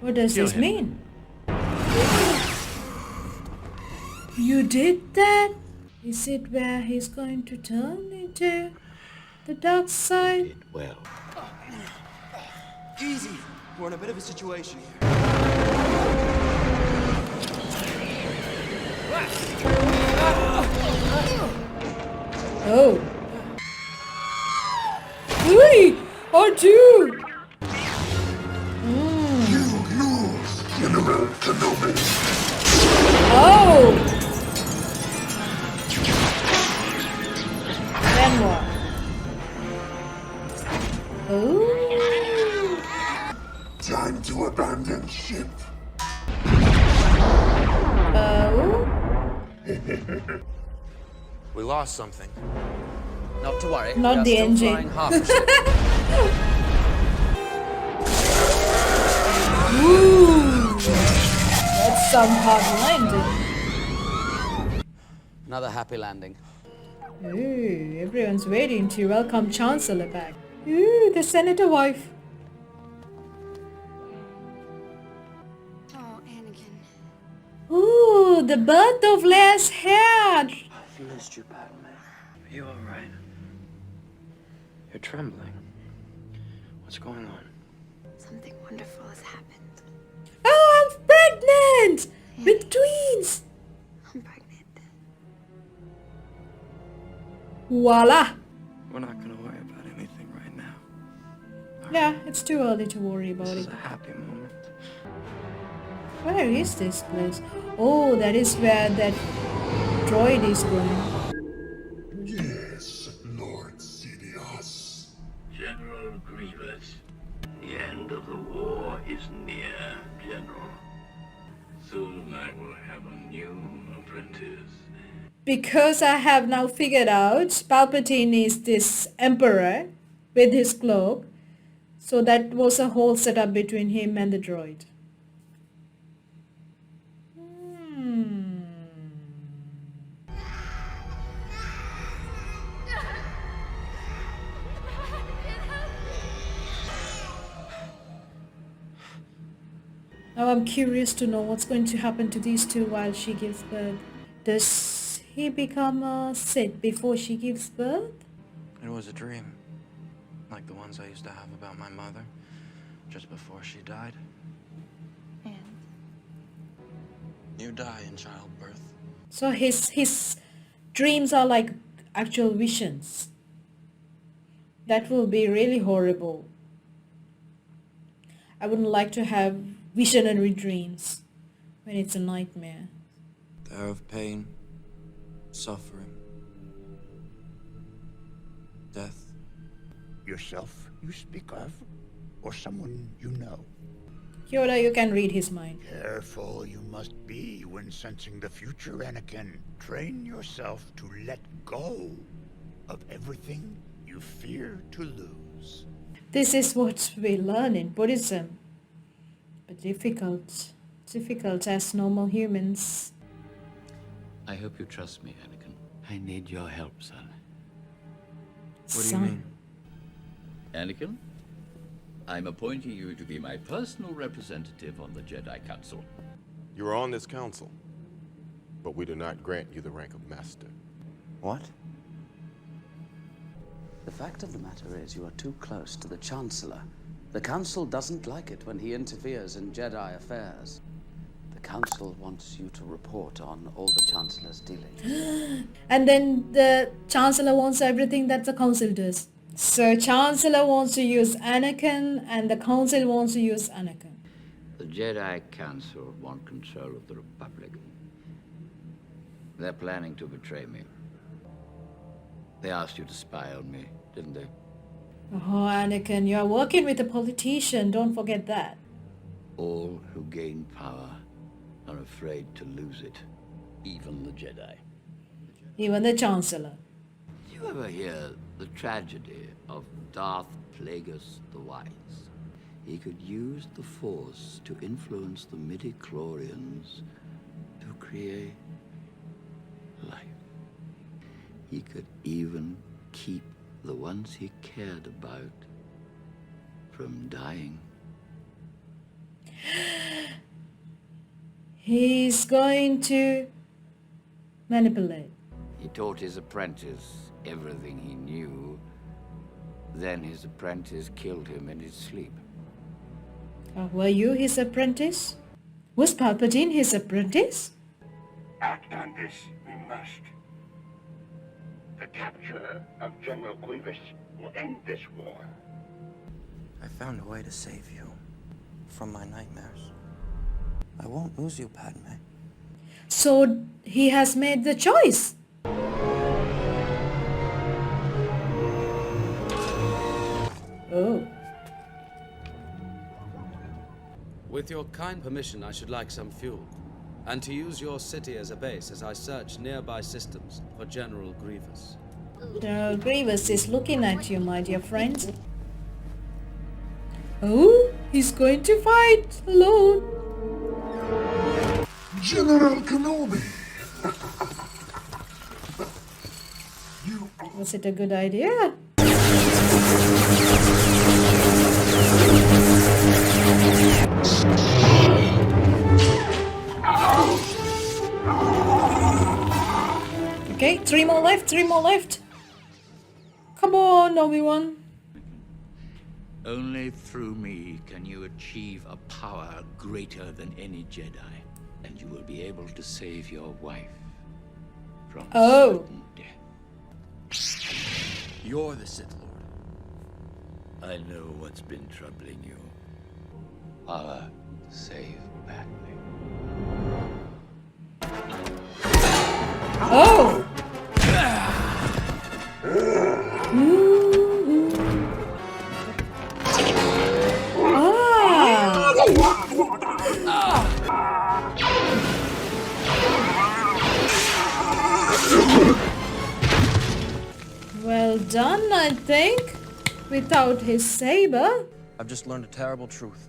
What does this mean? You did that? Is it where he's going to turn into the dark side? Well. Easy. We're in a bit of a situation here. Oh. Hey! R2! General Kenobi. Oh! Then what? Oh! Time to abandon ship. Oh? We lost something. Not to worry. Not we are the still engine. flying half a ship. Woo! That's some hard landing. Another happy landing. Ooh, everyone's waiting to welcome Chancellor back. Ooh, the senator wife. Oh, Anakin. Ooh, the birth of Leia's hair. I've missed you, Padme. Are you alright? You're trembling. What's going on? Something wonderful has happened. Oh, I'm pregnant! With twins! I'm pregnant. Voila! We're not gonna worry about anything right now. Yeah, it's too early to worry about This it. is a happy moment. Where is this place? Oh, that is where that droid is going. Yes, Lord Sidious. General Grievous, the end of the war is near, General. Soon I will have a new apprentice. Because I have now figured out Palpatine is this emperor with his cloak. So that was a whole setup between him and the droid. Now I'm curious to know what's going to happen to these two while she gives birth. Does he become a Sith before she gives birth? It was a dream. Like the ones I used to have about my mother, just before she died. And? You die in childbirth. So his dreams are like actual visions. That will be really horrible. I wouldn't like to have visionary dreams when it's a nightmare. They're of pain, suffering, death. Yourself you speak of? Or someone you know? Yoda, you can read his mind. Careful you must be when sensing the future, Anakin. Train yourself to let go of everything you fear to lose. This is what we learn in Buddhism. But difficult as normal humans. I hope you trust me, Anakin. I need your help, son. What do you mean? Anakin, I'm appointing you to be my personal representative on the Jedi Council. You are on this council, but we do not grant you the rank of master. What? The fact of the matter is you are too close to the Chancellor. The Council doesn't like it when he interferes in Jedi affairs. The Council wants you to report on all the Chancellor's dealings. And then the Chancellor wants everything that the Council does. So Chancellor wants to use Anakin and the Council wants to use Anakin. The Jedi Council want control of the Republic. They're planning to betray me. They asked you to spy on me, didn't they? Oh, Anakin, you're working with a politician. Don't forget that. All who gain power are afraid to lose it, even the Jedi. Even the Chancellor. Did you ever hear the tragedy of Darth Plagueis the Wise? He could use the Force to influence the midi-chlorians to create life. He could even keep the ones he cared about from dying. He's going to manipulate. He taught his apprentice everything he knew. Then his apprentice killed him in his sleep. Were you his apprentice? Was Palpatine his apprentice? Act on this, we must. The capture of General Grievous will end this war. I found a way to save you from my nightmares. I won't lose you, Padme. So he has made the choice. Oh. With your kind permission, I should like some fuel. And to use your city as a base as I search nearby systems for General Grievous. General Grievous is looking at you, my dear friend. Oh, he's going to fight alone. General Kenobi! Was it a good idea? Okay, 3 more left, 3 more left. Come on, Obi-Wan. Only through me can you achieve a power greater than any Jedi, and you will be able to save your wife from certain death. You're the Sith Lord. I know what's been troubling you. Power to save Padme. Oh! Well done, I think. Without his saber. I've just learned a terrible truth.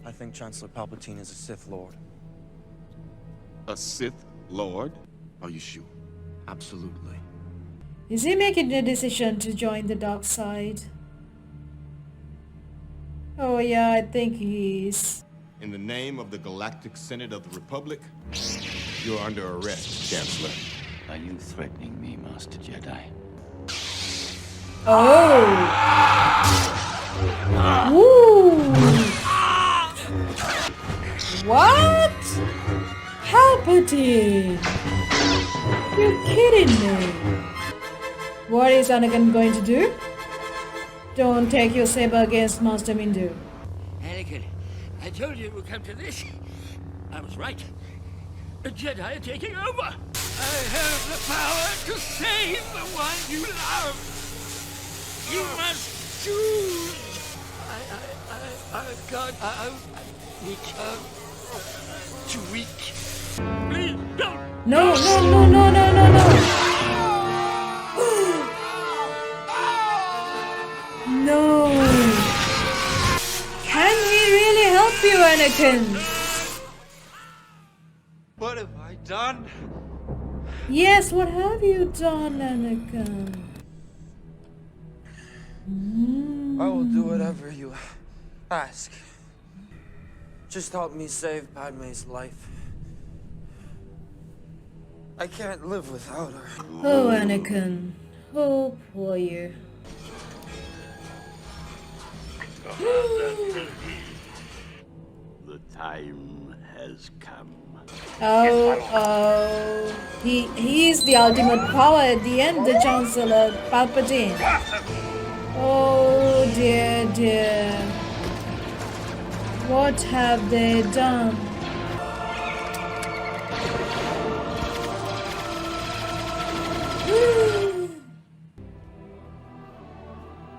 I think Chancellor Palpatine is a Sith Lord. A Sith Lord? Are you sure? Absolutely. Is he making the decision to join the dark side? Oh yeah, I think he is. In the name of the Galactic Senate of the Republic, you're under arrest, Chancellor. Are you threatening me, Master Jedi? Oh! Ooh! What? Palpatine! You're kidding me! What is Anakin going to do? Don't take your saber against Master Windu. Anakin, I told you it would come to this. I was right. The Jedi are taking over. I have the power to save the one you love. You must choose. God, I'm weak. Too weak. Please don't. No, no, no, no, no, no, no. No. Can he really help you, Anakin? What have I done? Yes, what have you done, Anakin? I will do whatever you ask. Just help me save Padme's life. I can't live without her. Oh, Anakin. Oh, poor you. The time has come. Oh. He is the ultimate power at the end, the Chancellor Palpatine. Oh dear, dear. What have they done?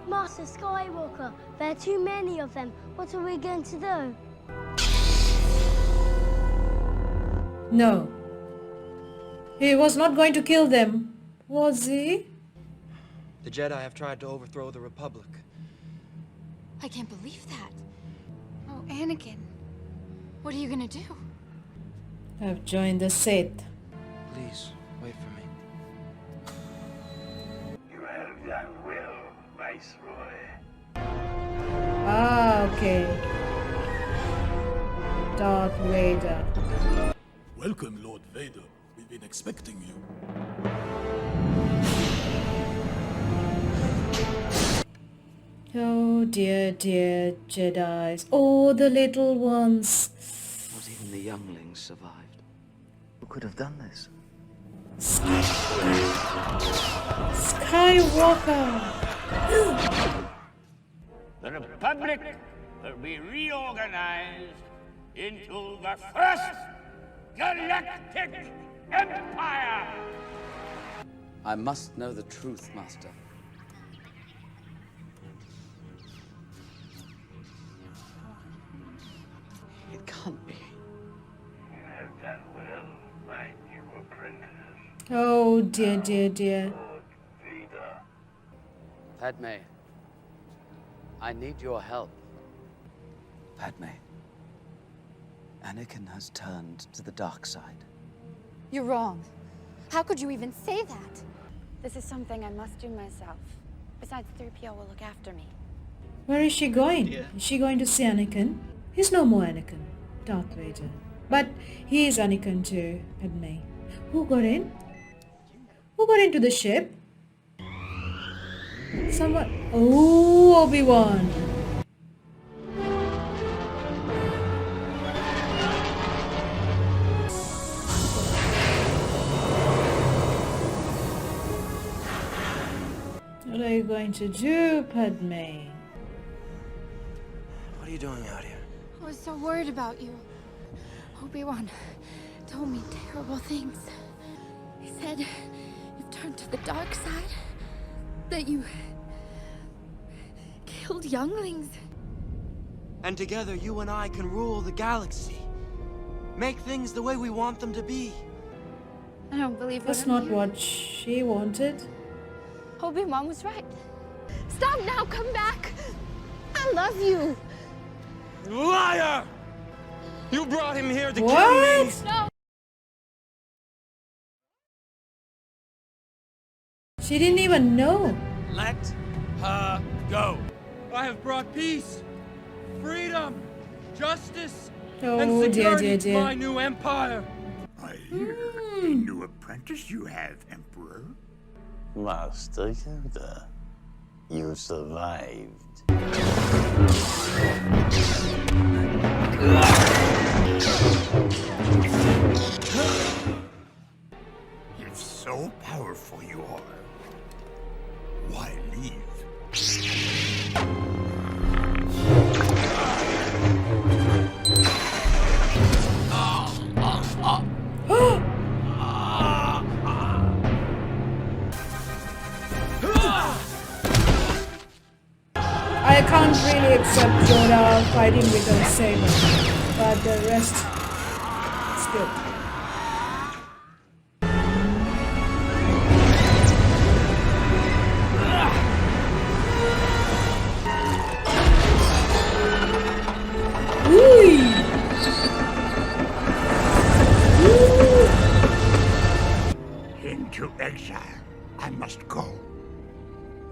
Master Skywalker, there are too many of them. What are we going to do? No. He was not going to kill them, was he? The Jedi have tried to overthrow the Republic. I can't believe that. Oh, Anakin. What are you gonna do? I've joined the Sith. Please, wait for me. You have done well, Viceroy. Ah, okay. Darth Vader. Welcome, Lord Vader. We've been expecting you. Oh dear, dear Jedis. Oh, the little ones. Not even the younglings survived. Who could have done this? Skywalker. The Republic will be reorganized into the First Galactic Empire! I must know the truth, Master. It can't be. You have done well, my new apprentice. Oh dear, dear, dear. Vader. Padme, I need your help. Padme, Anakin has turned to the dark side. You're wrong. How could you even say that? This is something I must do myself. Besides, 3PO will look after me. Where is she going? Is she going to see Anakin? He's no more Anakin. Darth Vader. But he is Anakin too, Padme. Who got in? Who got into the ship? Someone... Oh, Obi-Wan. What are you going to do, Padme? What are you doing out here? I was so worried about you. Obi-Wan told me terrible things. He said you've turned to the dark side, that you killed younglings. And together, you and I can rule the galaxy. Make things the way we want them to be. I don't believe what That's I'm not hearing. what she wanted. Obi-Wan was right. Stop now, come back! I love you! Liar! You brought him here to What? kill me! No! She didn't even know. Let her go. I have brought peace, freedom, justice, Oh, and dear, security dear, to dear. my new empire. I hear a new apprentice you have, Emperor. Master Yoda, you survived. If so powerful you are, why leave? I can't really accept Yoda fighting with a saber, but the rest is good. Into exile, I must go.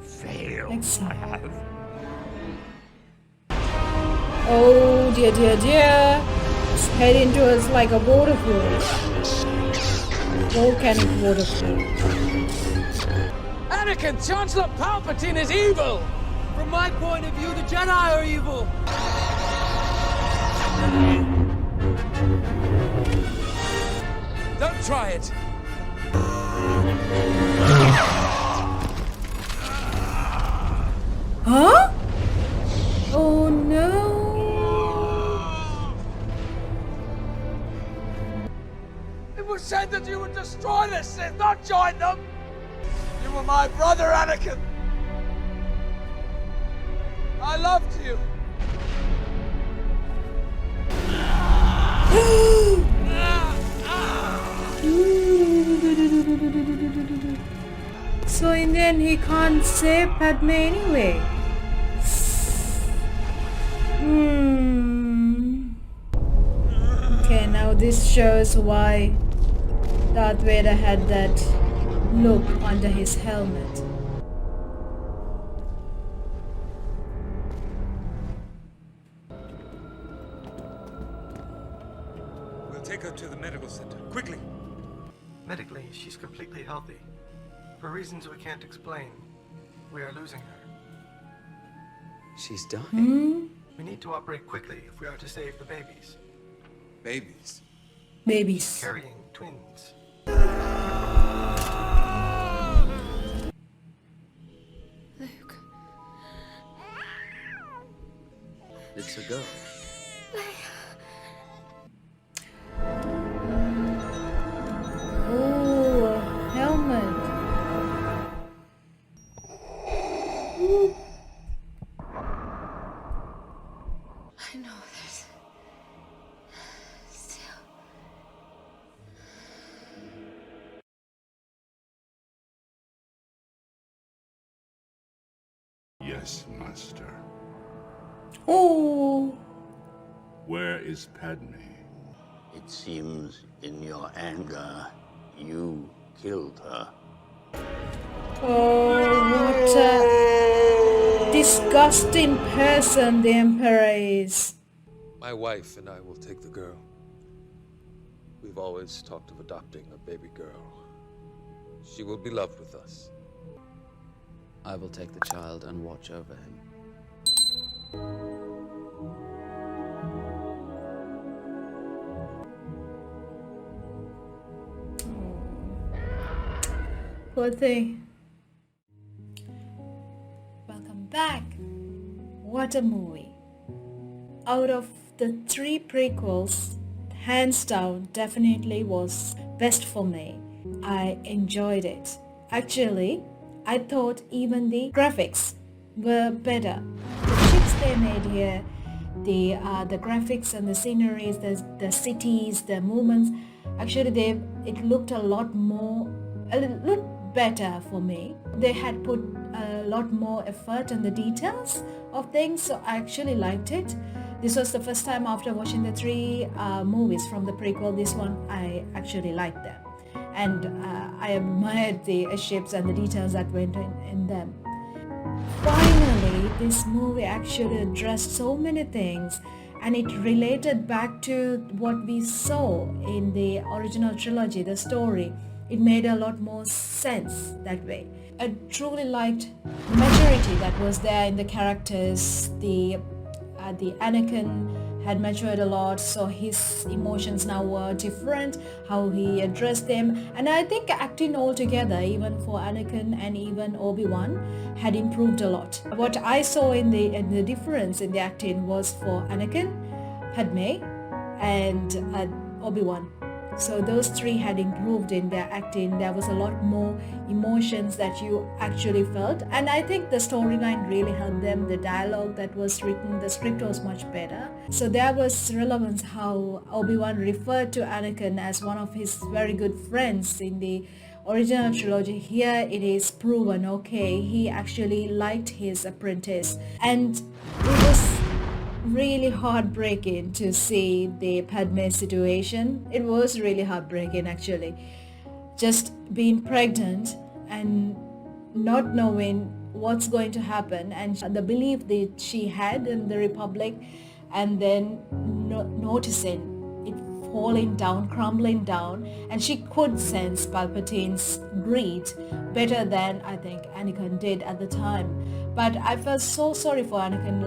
Fail, I have. Oh dear, dear, dear. It's heading towards like a waterfall. Volcanic waterfall. Anakin, Chancellor Palpatine is evil! From my point of view, the Jedi are evil! Don't try it! Huh? Oh no. It was said that you would destroy the Sith, not join them! You were my brother, Anakin! I loved you! So in the end he can't save Padme anyway. Okay, now this shows why Darth Vader had that look under his helmet. We'll take her to the medical center, quickly! Medically, she's completely healthy. For reasons we can't explain, we are losing her. She's dying. We need to operate quickly if we are to save the babies. Babies? Babies. Carrying twins. Luke. It's a girl. Oh, a helmet. I know there's still. Yes, Master. Oh. Where is Padme? It seems in your anger, you killed her. Oh, what a disgusting person the Emperor is. My wife and I will take the girl. We've always talked of adopting a baby girl. She will be loved with us. I will take the child and watch over him. Poor thing. Welcome back. What a movie. Out of the 3 prequels, hands down, definitely was best for me. I enjoyed it. Actually, I thought even the graphics were better. The ships they made here, the graphics and the sceneries, the cities, the movements, actually it looked a lot better for me. They had put a lot more effort in the details of things, so I actually liked it. This was the first time after watching the 3 movies from the prequel, this one I actually liked them. And I admired the ships and the details that went in them. Finally, this movie actually addressed so many things, and it related back to what we saw in the original trilogy, the story. It made a lot more sense that way. I truly liked the maturity that was there in the characters. The Anakin had matured a lot, so his emotions now were different, how he addressed them, and I think acting altogether, even for Anakin and even Obi-Wan, had improved a lot. What I saw in the difference in the acting was for Anakin, Padme, and Obi-Wan. So those 3 had improved in their acting. There was a lot more emotions that you actually felt, and I think the storyline really helped them. The dialogue that was written, the script was much better. So there was relevance how Obi-Wan referred to Anakin as one of his very good friends in the original trilogy. Here it is proven, okay, he actually liked his apprentice, and it was really heartbreaking to see the Padme situation. It was really heartbreaking actually. Just being pregnant and not knowing what's going to happen, and the belief that she had in the Republic, and then noticing it falling down, crumbling down, and she could sense Palpatine's greed better than I think Anakin did at the time. But I felt so sorry for Anakin,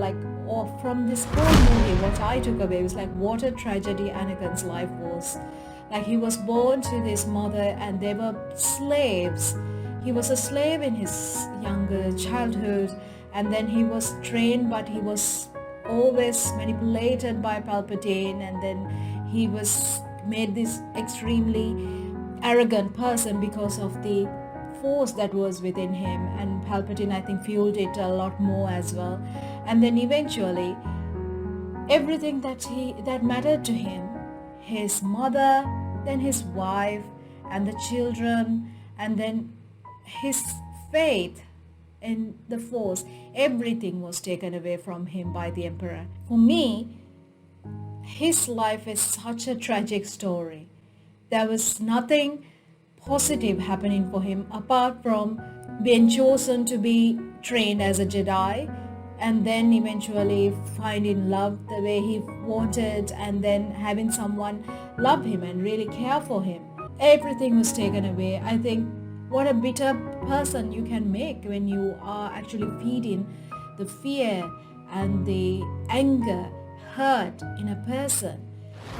from this whole movie, what I took away was what a tragedy Anakin's life was. He was born to this mother and they were slaves. He was a slave in his younger childhood, and then he was trained, but he was always manipulated by Palpatine, and then he was made this extremely arrogant person because of the force that was within him, and Palpatine I think fueled it a lot more as well. And then eventually everything that mattered to him, his mother, then his wife and the children, and then his faith in the force, everything was taken away from him by the Emperor. For me, his life is such a tragic story. There was nothing positive happening for him apart from being chosen to be trained as a Jedi, and then eventually finding love the way he wanted, and then having someone love him and really care for him. Everything was taken away. I think what a bitter person you can make when you are actually feeding the fear and the anger, hurt in a person.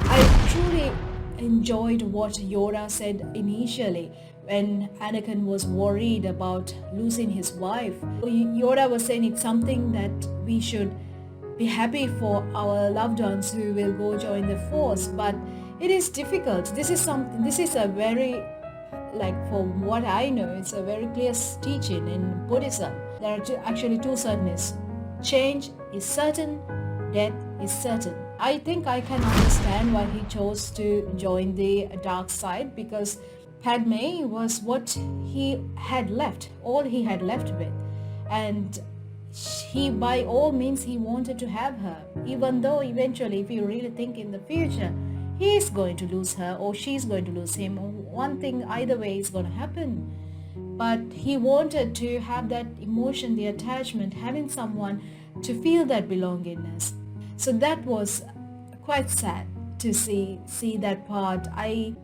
I truly enjoyed what Yoda said initially when Anakin was worried about losing his wife. Yoda was saying it's something that we should be happy for our loved ones who will go join the Force, but it is difficult. This is a very, like, from what I know, it's a very clear teaching in Buddhism. There are actually two certainties. Change is certain, death is certain. I think I can understand why he chose to join the dark side, because Padme was what he had left, all he had left with. And he, by all means, he wanted to have her, even though eventually, if you really think in the future, he is going to lose her or she's going to lose him, or one thing either way is going to happen. But he wanted to have that emotion, the attachment, having someone to feel that belongingness. So that was quite sad to see that part. I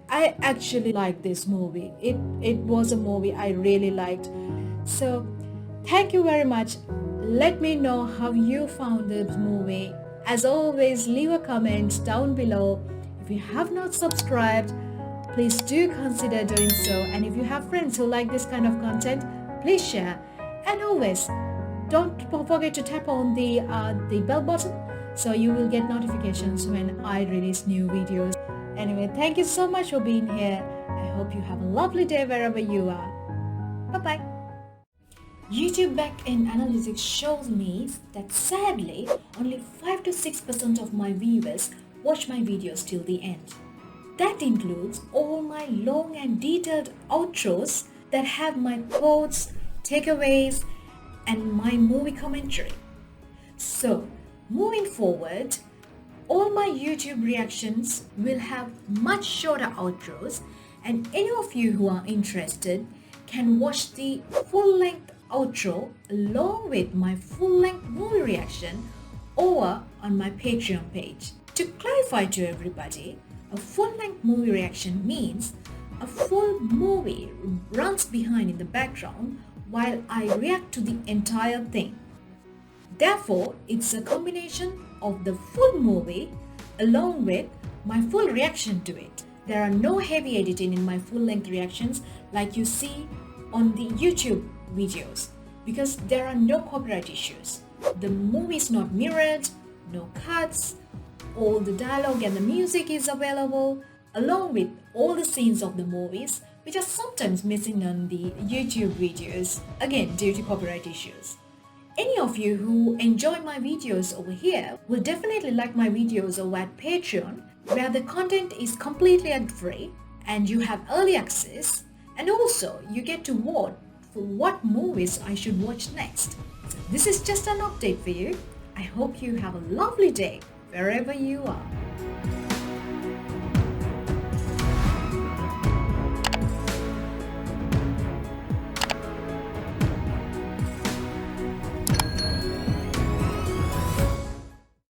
actually liked this movie. It was a movie I really liked. So thank you very much. Let me know how you found this movie. As always, leave a comment down below. If you have not subscribed, please do consider doing so. And if you have friends who like this kind of content, please share. And always, don't forget to tap on the bell button so you will get notifications when I release new videos. Anyway, thank you so much for being here. I hope you have a lovely day wherever you are. Bye-bye. YouTube backend analytics shows me that sadly, only 5 to 6% of my viewers watch my videos till the end. That includes all my long and detailed outros that have my quotes, takeaways, and my movie commentary. So, moving forward, all my YouTube reactions will have much shorter outros, and any of you who are interested can watch the full-length outro along with my full-length movie reaction over on my Patreon page. To clarify to everybody, a full-length movie reaction means a full movie runs behind in the background while I react to the entire thing. Therefore, it's a combination of the full movie along with my full reaction to it. There are no heavy editing in my full-length reactions like you see on the YouTube videos, because there are no copyright issues. The movie is not mirrored, no cuts, all the dialogue and the music is available, along with all the scenes of the movies, which are sometimes missing on the YouTube videos, again due to copyright issues. Any of you who enjoy my videos over here will definitely like my videos over at Patreon, where the content is completely ad-free and you have early access, and also you get to vote for what movies I should watch next. So this is just an update for you. I hope you have a lovely day wherever you are.